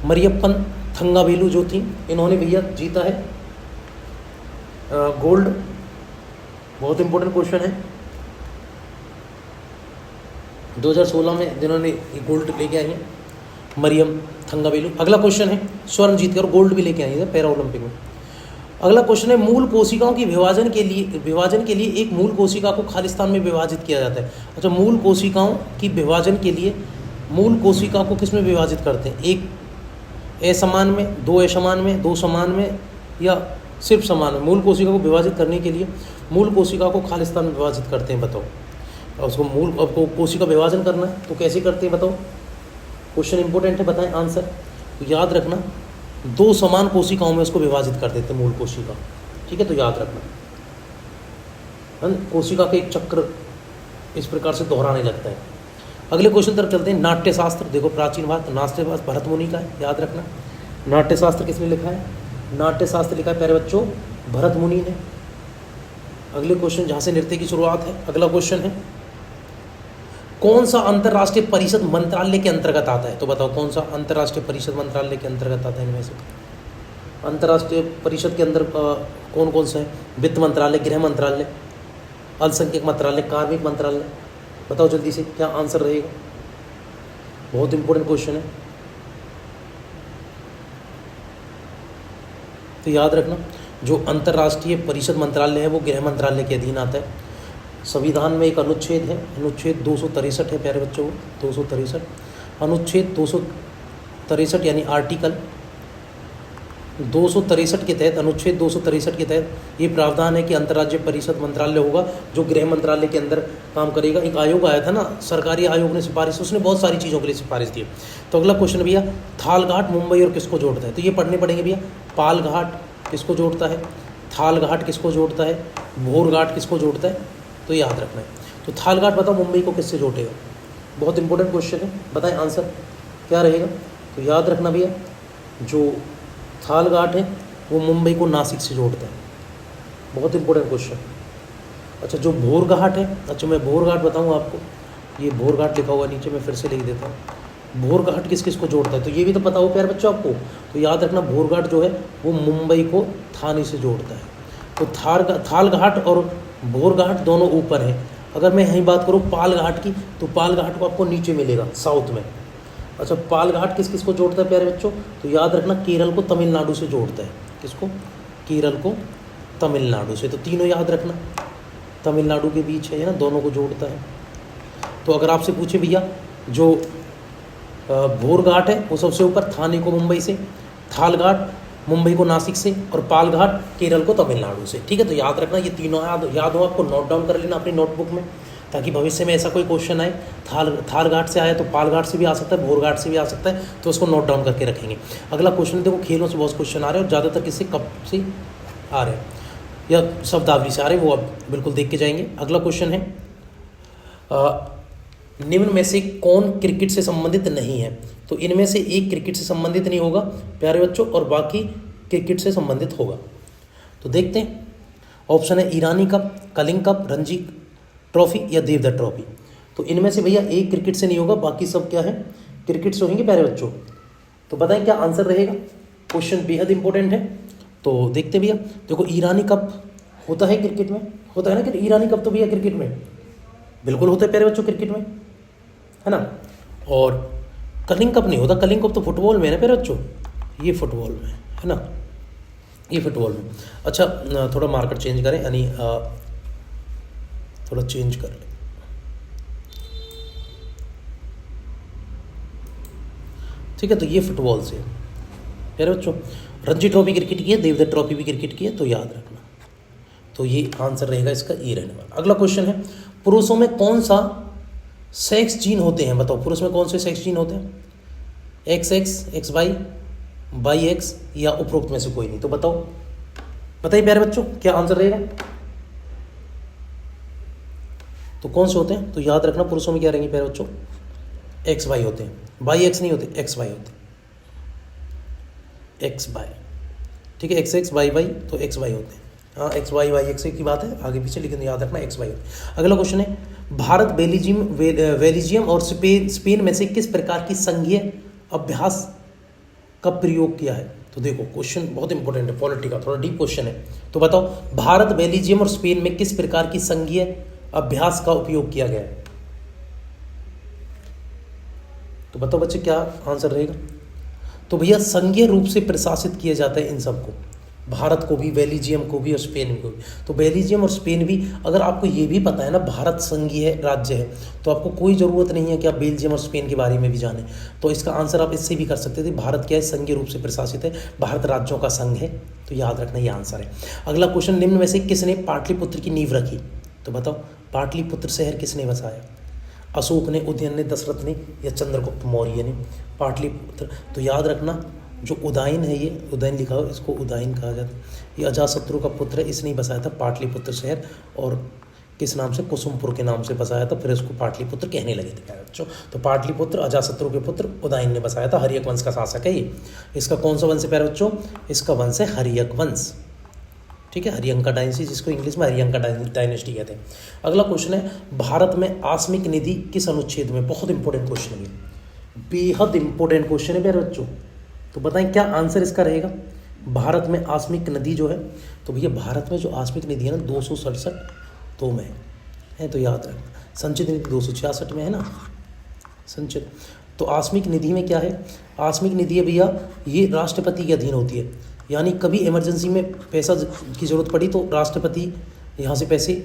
मरियप्पन थंगावेलु जो थी, इन्होंने भैया जीता है गोल्ड। बहुत इंपॉर्टेंट क्वेश्चन है, 2016 में जिन्होंने गोल्ड लेके आई है मरियम थंगावेलु। अगला क्वेश्चन है, स्वर्ण जीत कर गोल्ड भी लेके आई है पैरा ओलंपिक में। अगला क्वेश्चन है, मूल कोशिकाओं की विभाजन के लिए एक मूल कोशिका को खालिस्तान में विभाजित किया जाता है। अच्छा, मूल कोशिकाओं की विभाजन के लिए मूल कोशिका को किस में विभाजित करते हैं? एक असमान में, दो असमान में, दो समान में, या सिर्फ समान में? मूल कोशिका को विभाजित करने के लिए मूल कोशिका को खालिस्तान में विभाजित करते हैं, बताओ। और उसको आपको कोशिका विभाजन करना है तो कैसे करते हैं बताओ? क्वेश्चन इंपॉर्टेंट है, बताएं आंसर। तो याद रखना, दो समान कोशिकाओं में उसको विभाजित कर देते हैं मूल कोशिका, ठीक है? तो याद रखना, कोशिका का एक चक्र इस प्रकार से दोहराने लगता है। अगले क्वेश्चन तरफ चलते हैं, नाट्यशास्त्र। देखो प्राचीन भारत, नाट्यशास्त्र भरत मुनि का है, याद रखना। नाट्यशास्त्र किसने लिखा है? नाट्यशास्त्र लिखा है प्यारे बच्चों भरत मुनि ने। अगले क्वेश्चन जहाँ से नृत्य की शुरुआत है, अगला क्वेश्चन है, कौन सा अंतर्राष्ट्रीय परिषद मंत्रालय के अंतर्गत आता है? तो बताओ कौन सा अंतर्राष्ट्रीय परिषद मंत्रालय के अंतर्गत आता है इनमें से? अंतर्राष्ट्रीय परिषद के अंदर कौन कौन सा है? वित्त मंत्रालय, गृह मंत्रालय, अल्पसंख्यक मंत्रालय, कार्मिक मंत्रालय। बताओ जल्दी से क्या आंसर रहेगा? बहुत इंपॉर्टेंट क्वेश्चन है, तो याद रखना, जो अंतर्राष्ट्रीय परिषद मंत्रालय है वो गृह मंत्रालय के अधीन आता है। संविधान में एक अनुच्छेद है, अनुच्छेद 263 है प्यारे बच्चों, 263, अनुच्छेद 263 यानी आर्टिकल 263 के तहत, अनुच्छेद 263 के तहत ये प्रावधान है कि अंतर्राज्यीय परिषद मंत्रालय होगा जो गृह मंत्रालय के अंदर काम करेगा। एक आयोग आया था ना, सरकारी आयोग ने सिफारिश, उसने बहुत सारी चीज़ों के लिए सिफारिश दी। तो अगला क्वेश्चन भैया, थालघाट मुंबई और किसको जोड़ता है? तो ये पढ़ने पड़ेंगे भैया। पालघाट किसको जोड़ता है? थालघाट किसको जोड़ता है? भोरघाट किसको जोड़ता है? तो याद रखना है। तो थाल घाट बताओ मुंबई को किससे जोड़ेगा, बहुत इंपॉर्टेंट क्वेश्चन है, बताएं आंसर क्या रहेगा। तो याद रखना भैया, जो थाल घाट है वो मुंबई को नासिक से जोड़ता है, बहुत इंपॉर्टेंट क्वेश्चन। अच्छा जो भोर घाट है, अच्छा मैं भोर घाट बताऊँ आपको, ये भोर घाट लिखा हुआ नीचे, मैं फिर से लिख देता हूँ। भोर घाट किस किस को जोड़ता है, तो ये भी तो पता हो प्यारे बच्चों आपको। तो याद रखना भोर घाट जो है वो मुंबई को थाने से जोड़ता है। तो थाल घाट और भोर घाट दोनों ऊपर है। अगर मैं यहीं बात करूँ पाल घाट की, तो पाल घाट को आपको नीचे मिलेगा साउथ में। अच्छा पाल घाट किस किस को जोड़ता है प्यारे बच्चों, तो याद रखना केरल को तमिलनाडु से जोड़ता है। किसको, केरल को तमिलनाडु से। तो तीनों याद रखना, तमिलनाडु के बीच है ना, दोनों को जोड़ता है। तो अगर आपसे पूछे भैया जो भोर घाट है वो सबसे ऊपर, थाने को मुंबई से, थाल घाट मुंबई को नासिक से, और पाल घाट केरल को तमिलनाडु से। ठीक है, तो याद रखना ये तीनों याद हो आपको, नोट डाउन कर लेना अपनी नोटबुक में, ताकि भविष्य में ऐसा कोई क्वेश्चन आए थाल घाट से आया तो पाल घाट से भी आ सकता है, भोर घाट से भी आ सकता है, तो उसको नोट डाउन करके रखेंगे। अगला क्वेश्चन देखो, खेलों से बहुत क्वेश्चन आ रहे हैं और ज़्यादातर किससे कब से आ रहे हैं या शब्दावली से आ रहे हैं, वो आप बिल्कुल देख के जाएंगे। अगला क्वेश्चन है निम्न में से कौन क्रिकेट से संबंधित नहीं है, तो इनमें से एक क्रिकेट से संबंधित नहीं होगा प्यारे बच्चों, और बाकी क्रिकेट से संबंधित होगा। तो देखते हैं, ऑप्शन है Irani cup, Kalinga cup, Ranji trophy या देवधर ट्रॉफी। तो इनमें से भैया एक क्रिकेट से नहीं होगा, बाकी सब क्या है क्रिकेट से होंगे प्यारे बच्चों। तो बताएं क्या आंसर रहेगा, क्वेश्चन बेहद इंपॉर्टेंट है। तो देखते भैया, देखो ईरानी कप होता है क्रिकेट में, होता है ना कि ईरानी कप तो भैया क्रिकेट में बिल्कुल होता है प्यारे बच्चों, क्रिकेट में है ना। और कलिंग कप नहीं होता, कलिंग कप तो फुटबॉल में है ना प्यारे बच्चों, ये फुटबॉल में है ना, ये फुटबॉल में। अच्छा थोड़ा मार्कर चेंज करें, यानी थोड़ा चेंज कर ले, ठीक है। तो ये फुटबॉल से प्यारे बच्चों, रणजी ट्रॉफी क्रिकेट की है, देवधर ट्रॉफी भी क्रिकेट की है, तो याद रखना। तो ये आंसर रहेगा इसका ये रहने वाला। अगला क्वेश्चन है, पुरुषों में कौन सा सेक्स जीन होते हैं, बताओ पुरुष में कौन से सेक्स जीन होते हैं, XX, XY, YX या उपरोक्त में से कोई नहीं। तो बताओ, बताइए प्यारे बच्चों क्या आंसर रहेगा, तो कौन से होते हैं। तो याद रखना पुरुषों में क्या रहेंगे प्यारे बच्चों, XY होते हैं, YX नहीं होते, XY होते हैं, XY, ठीक है, XX YY तो XY होते हैं, हाँ XY YX की बात है आगे पीछे, लेकिन याद रखना XY होते हैं। अगला क्वेश्चन है, भारत बेल्जियम और स्पेन में से किस प्रकार की संघीय अभ्यास का प्रयोग किया है। तो देखो क्वेश्चन बहुत इंपॉर्टेंट है, पॉलिटी का थोड़ा डीप क्वेश्चन है। तो बताओ भारत बेल्जियम और स्पेन में किस प्रकार की संघीय अभ्यास का उपयोग किया गया है। तो बताओ बच्चे क्या आंसर रहेगा। तो भैया संघीय रूप से प्रशासित किया जाता है इन सबको, भारत को भी, बेल्जियम को भी और स्पेन को भी। तो बेल्जियम और स्पेन भी, अगर आपको ये भी पता है ना भारत संघीय राज्य है, तो आपको कोई ज़रूरत नहीं है कि आप बेल्जियम और स्पेन के बारे में भी जानें। तो इसका आंसर आप इससे भी कर सकते थे, भारत क्या है संघीय रूप से प्रशासित है, भारत राज्यों का संघ है। तो याद रखना ये आंसर है। अगला क्वेश्चन, निम्न में से किसने पाटलिपुत्र की नींव रखी। तो बताओ पाटलिपुत्र शहर किसने बसाया, अशोक ने, उदयन ने, दशरथ ने या चंद्रगुप्त मौर्य ने। पाटलिपुत्र, तो याद रखना जो उदयन है, ये उदयन लिखा हो, इसको उदयन कहा जाता है, ये अजातशत्रु का पुत्र है, इसने बसाया था पाटलिपुत्र शहर, और किस नाम से, कुसुमपुर के नाम से बसाया था, फिर इसको पाटलिपुत्र कहने लगे थे बच्चों। तो पाटलिपुत्र अजातशत्रु के पुत्र उदयन ने बसाया था, हर्यक वंश का शासक है ये। इसका कौन सा वंश है प्यारे बच्चों, इसका वंश है हर्यक वंश, ठीक है, हरियंका डायनेस्टी, जिसको इंग्लिश में हरियंका डायनेस्टी कहते हैं। अगला क्वेश्चन है, भारत में आस्मिक निधि किस अनुच्छेद में, बहुत इंपॉर्टेंट क्वेश्चन है, बेहद इंपॉर्टेंट क्वेश्चन है प्यारे बच्चों। तो बताएं क्या आंसर इसका रहेगा, भारत में आस्मिक नदी जो है। तो भैया भारत में जो आस्मिक निधि है ना 267 में है, तो याद रखना। संचित निधि 266 में है ना संचित। तो आस्मिक निधि में क्या है, आस्मिक निधि है भैया ये राष्ट्रपति के अधीन होती है, यानी कभी इमरजेंसी में पैसा की ज़रूरत पड़ी तो राष्ट्रपति यहाँ से पैसे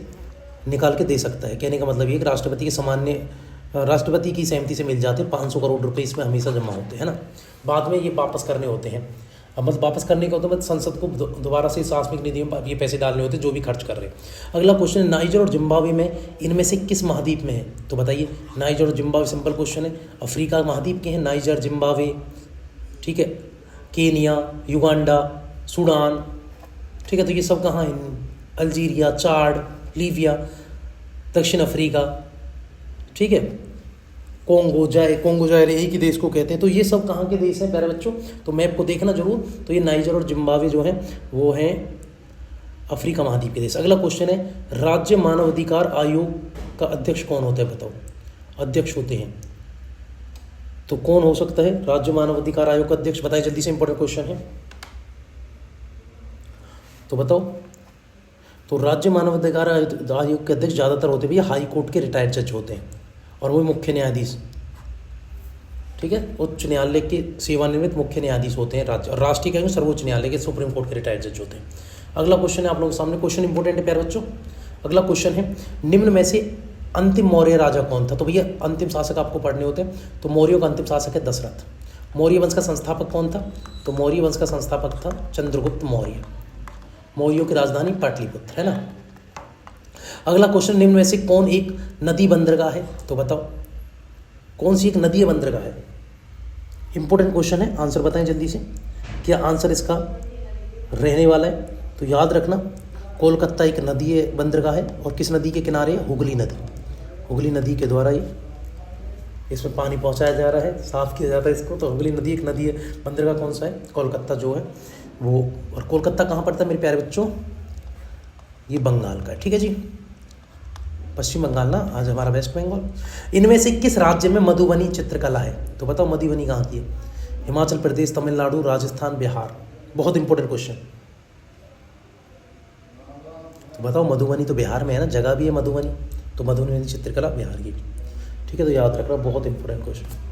निकाल के दे सकता है। कहने का मतलब ये कि राष्ट्रपति के सामान्य, राष्ट्रपति की सहमति से मिल जाते हैं 500 करोड़ रुपए इसमें हमेशा जमा होते हैं ना, बाद में ये वापस करने होते हैं। अब मतलब वापस करने का होता है, मतलब संसद को दोबारा से इस आस्मिक निधि में ये पैसे डालने होते हैं जो भी खर्च कर रहे हैं। अगला क्वेश्चन, नाइजर और जिम्बाब्वे में इनमें से किस महाद्वीप में है। तो बताइए नाइजर और जिम्बाब्वे, सिंपल क्वेश्चन है, अफ्रीका महाद्वीप के हैं नाइजर, जिम्बाब्वे, ठीक है, केनिया, युगांडा, सूडान, ठीक है। तो ये सब कहाँ हैं, अल्जीरिया, चाड, लीबिया, दक्षिण अफ्रीका, ठीक है, कोंगो जायर एक ही देश को कहते हैं। तो ये सब कहाँ के देश हैं प्यारे बच्चों, तो मैप को देखना जरूर। तो ये नाइजर और जिम्बाब्वे जो है वो हैं अफ्रीका महाद्वीप के देश। अगला क्वेश्चन है, राज्य मानवाधिकार आयोग का अध्यक्ष कौन होता है, बताओ। अध्यक्ष होते हैं तो कौन हो सकता है राज्य मानवाधिकार आयोग का अध्यक्ष, बताइए जल्दी से, इंपॉर्टेंट क्वेश्चन है तो बताओ। तो राज्य मानवाधिकार आयोग के अध्यक्ष ज़्यादातर होते भैया हाई कोर्ट के रिटायर्ड जज होते हैं, और वो मुख्य न्यायाधीश, ठीक है, उच्च न्यायालय के सेवानिवृत्त मुख्य न्यायाधीश होते हैं राज्य, और राष्ट्रीय कहेंगे सर्वोच्च न्यायालय के सुप्रीम कोर्ट के रिटायर्ड जज होते हैं। अगला क्वेश्चन है आप लोगों के सामने, क्वेश्चन इंपॉर्टेंट है प्यारे बच्चों। अगला क्वेश्चन है, निम्न में से अंतिम मौर्य राजा कौन था। तो भैया अंतिम शासक आपको पढ़ने होते हैं, तो मौर्यों का अंतिम शासक है दशरथ। मौर्य वंश का संस्थापक कौन था, तो मौर्य वंश का संस्थापक था चंद्रगुप्त मौर्य। मौर्यों की राजधानी पाटलिपुत्र, है ना। अगला क्वेश्चन, निम्न में से कौन एक नदी बंदरगाह है, तो बताओ कौन सी एक नदी बंदरगाह है। इंपॉर्टेंट क्वेश्चन है, आंसर बताएं जल्दी से, क्या आंसर इसका रहने वाला है। तो याद रखना, कोलकाता एक नदी बंदरगाह है, और किस नदी के किनारे है, हुगली नदी। हुगली नदी के द्वारा ये इसमें पानी पहुंचाया जा रहा है, साफ किया जाता है इसको। तो हुगली नदी एक नदी है, बंदरगाह कौन सा है, कोलकाता जो है वो। और कोलकाता कहाँ पड़ता है मेरे प्यारे बच्चों, ये बंगाल का है, ठीक है जी, पश्चिम बंगाल ना, आज हमारा वेस्ट बंगाल। इनमें से किस राज्य में मधुबनी चित्रकला है, तो बताओ मधुबनी कहाँ की है। हिमाचल प्रदेश, तमिलनाडु, राजस्थान, बिहार। बहुत इंपॉर्टेंट क्वेश्चन, तो बताओ मधुबनी तो बिहार में है ना, जगह भी है मधुबनी, तो मधुबनी चित्रकला बिहार की, ठीक है। तो याद रखना, बहुत इंपॉर्टेंट क्वेश्चन।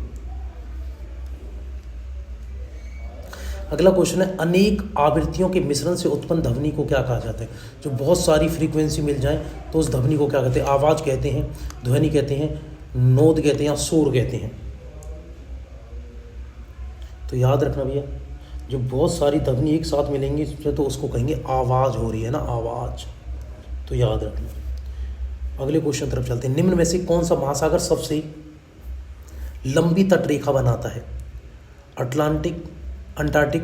अगला क्वेश्चन है, अनेक आवृत्तियों के मिश्रण से उत्पन्न ध्वनि को क्या कहा जाता है। जो बहुत सारी फ्रीक्वेंसी मिल जाए तो उस ध्वनि को क्या कहते हैं, आवाज़ कहते हैं, ध्वनि कहते हैं, नोद कहते हैं, या शोर कहते हैं। तो याद रखना भैया, जो बहुत सारी ध्वनि एक साथ मिलेंगी तो उसको कहेंगे आवाज़ हो रही है ना, आवाज़। तो याद रखना। अगले क्वेश्चन तरफ चलते हैं, निम्न में से कौन सा महासागर सबसे लंबी तटरेखा बनाता है। अटलांटिक, अंटार्कटिक,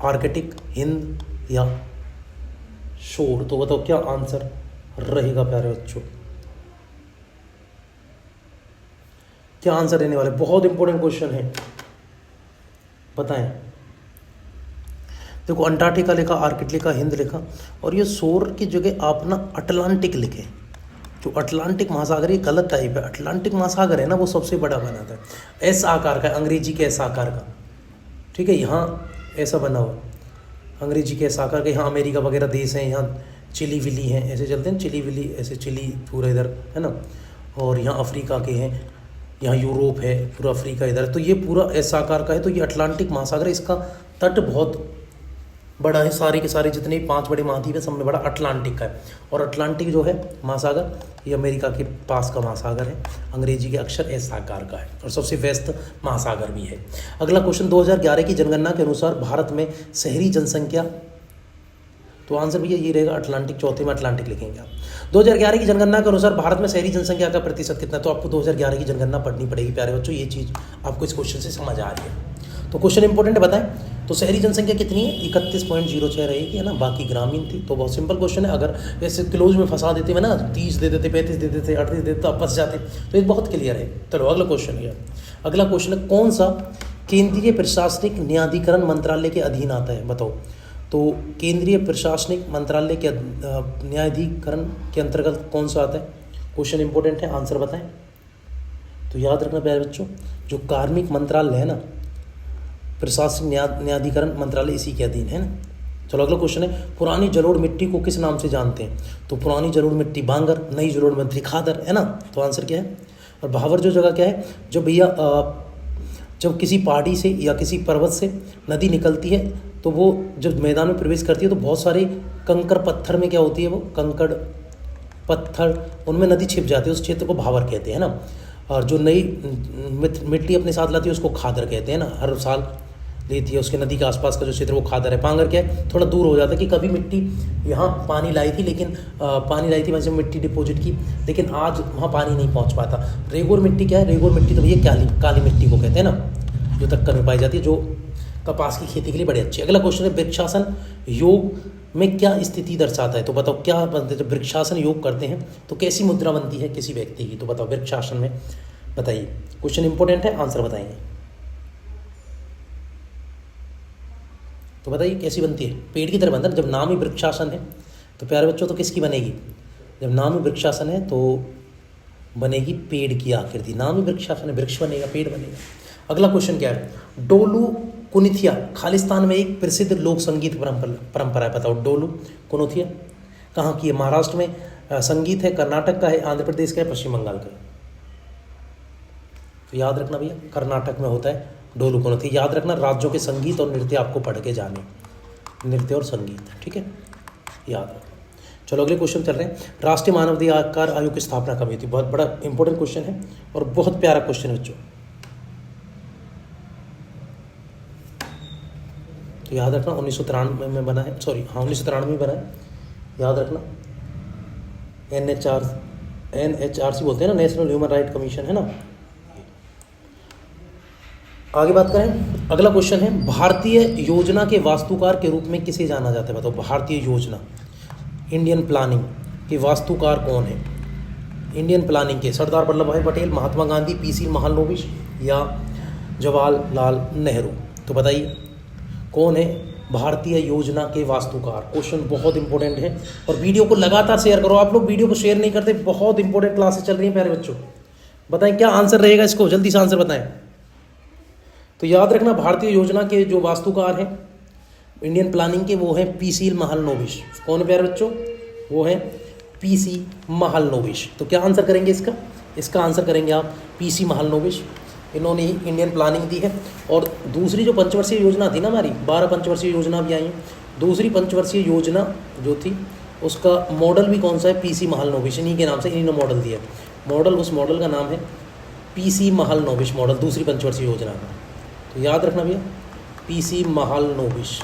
आर्कटिक, हिंद या शोर। तो बताओ क्या आंसर रहेगा प्यारे बच्चों, क्या आंसर रहने वाले। बहुत इंपॉर्टेंट क्वेश्चन है, बताएं। देखो अंटार्कटिका लिखा, आर्कटिक लिखा, हिंद लिखा, और ये शोर की जगह आप ना अटलांटिक लिखे। जो अटलांटिक महासागर ये गलत टाइप है, अटलांटिक महासागर है ना वो सबसे बड़ा बनाता है, एस आकार का, अंग्रेजी के एस आकार का, ठीक है। यहाँ ऐसा बना हुआ अंग्रेजी के एस आकार का, यहाँ अमेरिका वगैरह देश हैं, यहाँ चिली विली हैं, ऐसे चलते हैं, चिली विली ऐसे, चिली पूरा इधर है ना, और यहाँ अफ्रीका के हैं, यहाँ यूरोप है, पूरा अफ्रीका इधर। तो ये पूरा एस आकार का है, तो ये अटलांटिक महासागर है। इसका तट बहुत बड़ा है, सारे के सारे जितने 5 बड़े महाद्वीप है सब में बड़ा अटलांटिक का है। और अटलांटिक जो है महासागर ये अमेरिका के पास का महासागर है, अंग्रेजी के अक्षर एस आकार का है, और सबसे व्यस्त महासागर भी है। अगला क्वेश्चन, 2011 की जनगणना के अनुसार भारत में शहरी जनसंख्या, तो आंसर भैया ये रहेगा अटलांटिक, चौथे में अटलांटिक लिखेंगे आप। 2011 की जनगणना के अनुसार भारत में शहरी जनसंख्या का प्रतिशत कितना, तो आपको 2011 की जनगणना पढ़नी पड़ेगी प्यारे बच्चों, ये चीज़ आपको इस क्वेश्चन से समझ आ रही है। तो क्वेश्चन इंपॉर्टेंट है, बताएं। तो शहरी जनसंख्या कितनी है, 31.06 रहेगी, है ना, बाकी ग्रामीण थी। तो बहुत सिंपल क्वेश्चन है, अगर जैसे क्लोज में फंसा देते हैं ना, 30 दे देते, 35 दे देते, 38 दे देते, तो आप फंस जाते। तो ये बहुत क्लियर है। चलो अगला क्वेश्चन है, अगला क्वेश्चन है, कौन सा केंद्रीय प्रशासनिक न्यायाधिकरण मंत्रालय के अधीन आता है, बताओ। तो केंद्रीय प्रशासनिक मंत्रालय के न्यायाधिकरण के अंतर्गत कौन सा आता है। क्वेश्चन इंपॉर्टेंट है, आंसर बताएं। तो याद रखना प्यारे बच्चों, जो कार्मिक मंत्रालय है ना, प्रशासनिक न्यायाधिकरण मंत्रालय इसी के अधीन है ना। चलो अगला क्वेश्चन है, पुरानी जलोढ़ मिट्टी को किस नाम से जानते हैं। तो पुरानी जलोढ़ मिट्टी बांगर, नई जलोढ़ मिट्टी खादर, है ना। तो आंसर क्या है। और भावर जो जगह क्या है, जो भैया जब किसी पहाड़ी से या किसी पर्वत से नदी निकलती है तो वो जब मैदान में प्रवेश करती है तो बहुत सारे कंकड़ पत्थर में क्या होती है, वो कंकड़ पत्थर उनमें नदी छिप जाती है, उस क्षेत्र को भावर कहते हैं ना। और जो नई मिट्टी अपने साथ लाती है उसको खादर कहते हैं ना, हर साल लेती है, उसके नदी के आसपास का जो क्षेत्र वो खादर है। पांगर क्या है, थोड़ा दूर हो जाता है कि कभी मिट्टी यहाँ पानी लाई थी, लेकिन पानी लाई थी वैसे मिट्टी डिपॉजिट की, लेकिन आज वहाँ पानी नहीं पहुँच पाता। रेगोर मिट्टी क्या है, रेगोर मिट्टी तो भैया काली मिट्टी को कहते हैं ना, जो दक्कन में पाई जाती है, जो कपास की खेती के लिए बड़ी अच्छी है। अगला क्वेश्चन है, वृक्षासन योग में क्या स्थिति दर्शाता है? तो बताओ क्या बनते, जब वृक्षासन योग करते हैं तो कैसी मुद्रा बनती है किसी व्यक्ति की? तो बताओ वृक्षासन में, बताइए। क्वेश्चन इंपॉर्टेंट है, आंसर बताएंगे। तो बताइए कैसी बनती है? पेड़ की तरह बनता है। जब नाम ही वृक्षासन है तो प्यारे बच्चों तो किसकी बनेगी? जब नाम ही वृक्षासन है तो बनेगी पेड़ की आकृति। नाम ही वृक्षासन है, वृक्ष बनेगा, पेड़ बनेगा। अगला क्वेश्चन क्या है? डोलू कुनिथिया खालिस्तान में एक प्रसिद्ध लोक संगीत परंपरा है। बताओ डोलू कुनिथिया कहाँ की है? महाराष्ट्र में संगीत है, कर्नाटक का है, आंध्र प्रदेश का है, पश्चिम बंगाल का है। तो याद रखना भैया, कर्नाटक में होता है डोलू कुनिथिया। याद रखना, राज्यों के संगीत और नृत्य आपको पढ़ के जाने, नृत्य और संगीत, ठीक है, याद रखना। चलो अगले क्वेश्चन चल रहे हैं। राष्ट्रीय मानवाधिकार आयोग की स्थापना कब हुई थी? बहुत बड़ा इंपॉर्टेंट क्वेश्चन है और बहुत प्यारा क्वेश्चन है बच्चों। तो याद रखना 1993 में बना है, सॉरी हाँ 1993 में बना है, याद रखना। NHRC बोलते हैं ना, नेशनल ह्यूमन राइट कमीशन है ना। आगे बात करें, अगला क्वेश्चन है, भारतीय योजना के वास्तुकार के रूप में किसे जाना जाता है? बताओ भारतीय योजना, इंडियन प्लानिंग के वास्तुकार कौन है? इंडियन प्लानिंग के सरदार वल्लभ भाई पटेल, महात्मा गांधी, PC महालनोबिस या जवाहरलाल नेहरू? तो बताइए कौन है भारतीय योजना के वास्तुकार? क्वेश्चन बहुत इंपॉर्टेंट है और वीडियो को लगातार शेयर करो। आप लोग वीडियो को शेयर नहीं करते, बहुत इंपॉर्टेंट क्लासेस चल रही हैं प्यारे बच्चों। बताएं क्या आंसर रहेगा इसको, जल्दी से आंसर बताएं। तो याद रखना भारतीय योजना के जो वास्तुकार हैं इंडियन प्लानिंग के, वो हैं PC महालनोबिस। कौन है प्यारे बच्चों? वो हैं PC महालनोबिस। तो क्या आंसर करेंगे इसका? इसका आंसर करेंगे आप PC महालनोबिस। इन्होंने ही इंडियन प्लानिंग दी है। और दूसरी जो पंचवर्षीय योजना थी ना हमारी, 12 पंचवर्षीय योजना भी आई हैं। दूसरी पंचवर्षीय योजना जो थी उसका मॉडल भी कौन सा है? PC महालनोबिस, इन्हीं के नाम से इन्होंने मॉडल दिया। मॉडल, उस मॉडल का नाम है PC महालनोबिस मॉडल, दूसरी पंचवर्षीय योजना का। तो याद रखना भैया PC महालनोबिस।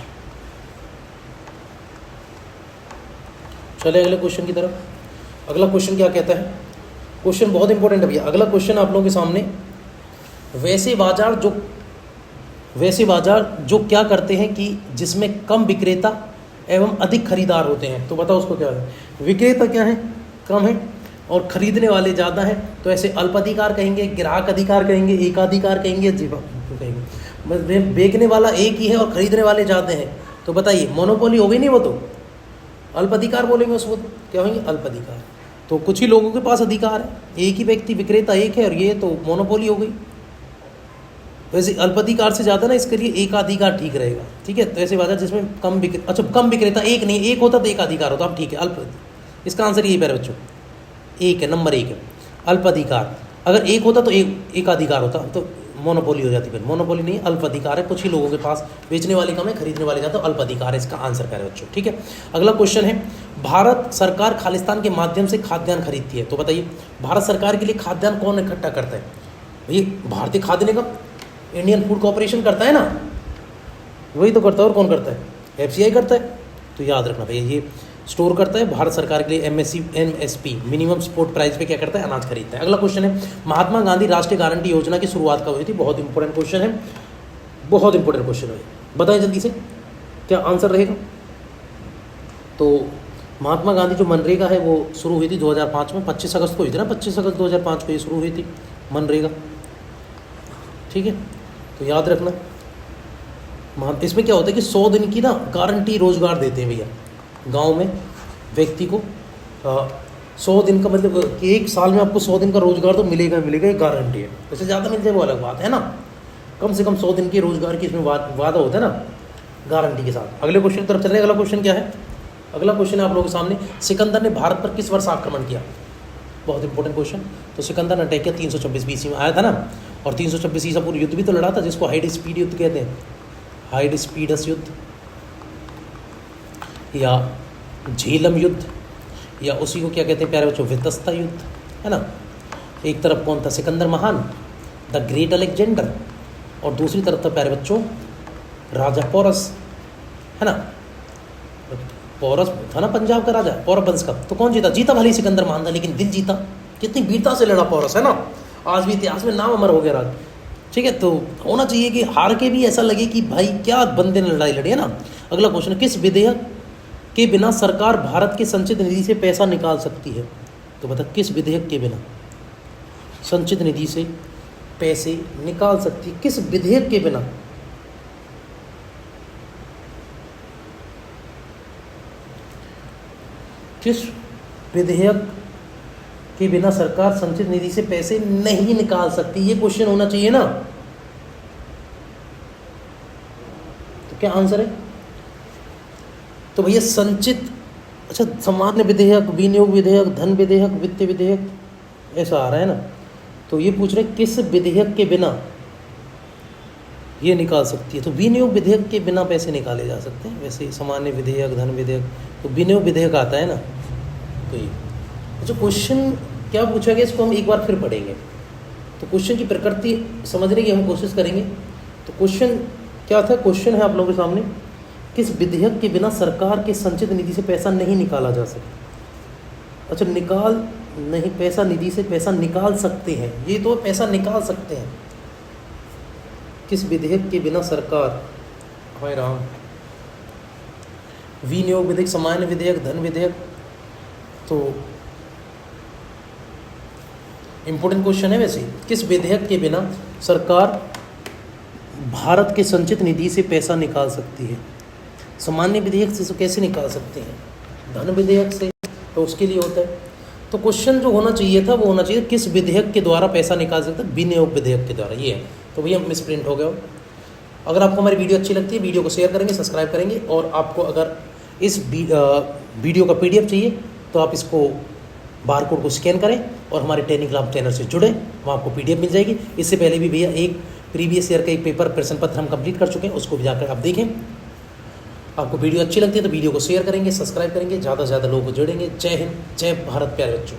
चले अगले क्वेश्चन की तरफ। अगला क्वेश्चन क्या कहता है? क्वेश्चन बहुत इंपॉर्टेंट है भैया। अगला क्वेश्चन आप लोगों के सामने, वैसे बाजार जो क्या करते हैं कि जिसमें कम विक्रेता एवं अधिक खरीदार होते हैं? तो बताओ उसको क्या है? विक्रेता क्या है? कम है और खरीदने वाले ज़्यादा हैं, तो ऐसे अल्पाधिकार कहेंगे, ग्राहक अधिकार कहेंगे, एकाधिकार कहेंगे, जीवा कहेंगे। बेचने वाला एक ही है और खरीदने वाले ज़्यादा हैं, तो बताइए मोनोपोली हो गई नहीं? वो तो अल्पाधिकार बोलेंगे उसको, क्या होंगे? अल्पाधिकार। तो कुछ ही लोगों के पास अधिकार है, एक ही व्यक्ति विक्रेता एक है, और ये तो मोनोपोली हो गई। वैसे अल्पाधिकार से ज़्यादा ना, इसके लिए एकाधिकार ठीक रहेगा, ठीक है। तो ऐसे बाजार जिसमें कम विक्रेता एक नहीं, एक होता तो एकाधिकार होता, अब ठीक है। अल्प, इसका आंसर यही है बच्चों, एक है, नंबर 1 है अल्पाधिकार। अगर एक होता तो एकाधिकार होता, तो मोनोपोली हो जाती। फिर मोनोपोली नहीं, अल्पाधिकार है, कुछ ही लोगों के पास, बेचने वाले कम है, खरीदने वाले ज़्यादा, तो अल्पाधिकार है, इसका आंसर करें बच्चों, ठीक है। अगला क्वेश्चन है, भारत सरकार खालिस्तान के माध्यम से खाद्यान्न खरीदती है, तो बताइए भारत सरकार के लिए खाद्यान्न कौन इकट्ठा करता है? ये भारतीय खाद्य निगम, इंडियन फूड कॉर्पोरेशन करता है ना, वही तो करता है। और कौन करता है? FCI करता है। तो याद रखना भैया, ये स्टोर करता है भारत सरकार के लिए। MSP मिनिमम सपोर्ट प्राइस पे क्या करता है? अनाज खरीदता है। अगला क्वेश्चन है, महात्मा गांधी राष्ट्रीय गारंटी योजना की शुरुआत कब हुई थी? बहुत इंपॉर्टेंट क्वेश्चन है, बहुत इंपॉर्टेंट क्वेश्चन है, बताएं जल्दी से क्या आंसर रहेगा। तो महात्मा गांधी जो मनरेगा है वो शुरू हुई थी 2005 में, 25 अगस्त को हुई थी ना, 25 अगस्त 2005 को ये शुरू हुई थी मनरेगा, ठीक है। तो याद रखना, इसमें क्या होता है कि 100 दिन की ना गारंटी रोजगार देते हैं भैया गांव में व्यक्ति को। 100 दिन का मतलब कि एक साल में आपको 100 दिन का रोजगार तो मिलेगा मिलेगा, ये गारंटी है। वैसे ज़्यादा मिल जाए वो अलग बात है ना, कम से कम 100 दिन के रोजगार की इसमें वादा होता है ना गारंटी के साथ। अगले क्वेश्चन की तरफ चल रहे हैं। अगला क्वेश्चन क्या है? अगला क्वेश्चन है आप लोगों के सामने, सिकंदर ने भारत पर किस वर्ष आक्रमण किया? बहुत इंपॉर्टेंट क्वेश्चन। तो सिकंदर ने अटैक किया 326 BC में, आया था ना, और 326 ईसा पूर्व युद्ध भी तो लड़ा था, जिसको हाई स्पीड युद्ध कहते हैं, हाई स्पीडस युद्ध या झेलम युद्ध, या उसी को क्या कहते हैं प्यारे बच्चों? वितस्ता युद्ध, है ना। एक तरफ कौन था? सिकंदर महान, द ग्रेट अलेक्जेंडर, और दूसरी तरफ था प्यारे बच्चों राजा पोरस, है ना। पोरस था ना पंजाब का राजा, पौरव वंश का। तो कौन जीता? जीता भले सिकंदर महान था, लेकिन दिल जीता। कितनी वीरता से लड़ा पोरस, है ना, आज भी इतिहास में नाम अमर हो गया राज, ठीक है। तो होना चाहिए कि हार के भी ऐसा लगे कि भाई क्या बंदे ने लड़ाई लड़ी, है ना। अगला क्वेश्चन, किस विधेयक के बिना सरकार भारत के संचित निधि से पैसा निकाल सकती है? तो बता किस विधेयक के बिना संचित निधि से पैसे निकाल सकती है, किस विधेयक के बिना? किस विधेयक के बिना सरकार संचित निधि से पैसे नहीं निकाल सकती? ये क्वेश्चन होना चाहिए ना। तो क्या आंसर है? तो भैया संचित, अच्छा सामान्य विधेयक, विनियोग विधेयक, धन विधेयक, वित्त विधेयक, ऐसा आ रहा है ना। तो ये पूछ रहे किस विधेयक के बिना ये निकाल सकती है? तो विनियोग विधेयक के बिना पैसे निकाले जा सकते हैं। वैसे सामान्य विधेयक, धन विधेयक, तो विनियोग विधेयक आता है ना। तो ये अच्छा क्वेश्चन क्या पूछा गया, इसको हम एक बार फिर पढ़ेंगे। तो क्वेश्चन की प्रकृति समझने की हम कोशिश करेंगे। तो क्वेश्चन क्या था? क्वेश्चन है आप लोगों के सामने, किस विधेयक के बिना सरकार के संचित निधि से पैसा नहीं निकाला जा सकता? अच्छा निकाल नहीं, पैसा निधि से पैसा निकाल सकते हैं, ये तो पैसा निकाल सकते हैं। किस विधेयक के बिना सरकार, हाय राम, विनियोग विधेयक, सामान्य विधेयक, धन विधेयक। तो इंपॉर्टेंट क्वेश्चन है वैसे, किस विधेयक के बिना सरकार भारत के संचित निधि से पैसा निकाल सकती है? सामान्य विधेयक से तो कैसे निकाल सकते हैं, धन विधेयक से तो उसके लिए होता है। तो क्वेश्चन जो होना चाहिए था वो होना चाहिए किस विधेयक के द्वारा पैसा निकाल सकते हैं? विनियोग विधेयक के द्वारा, ये है। तो भैया मिस प्रिंट हो गया हो। अगर आपको हमारी वीडियो अच्छी लगती है, वीडियो को शेयर करेंगे, सब्सक्राइब करेंगे, और आपको अगर इस वीडियो का PDF चाहिए तो आप इसको बारकोड को स्कैन करें और हमारे टेलीग्राम चैनल से जुड़े, वहाँ आपको PDF मिल जाएगी। इससे पहले भी भैया एक प्रीवियस ईयर का एक पेपर प्रश्न पत्र हम कंप्लीट कर चुके हैं, उसको भी जाकर आप देखें। आपको वीडियो अच्छी लगती है तो वीडियो को शेयर करेंगे, सब्सक्राइब करेंगे, ज़्यादा से ज़्यादा लोगों को जोड़ेंगे। जय हिंद, जय भारत प्यारे बच्चों।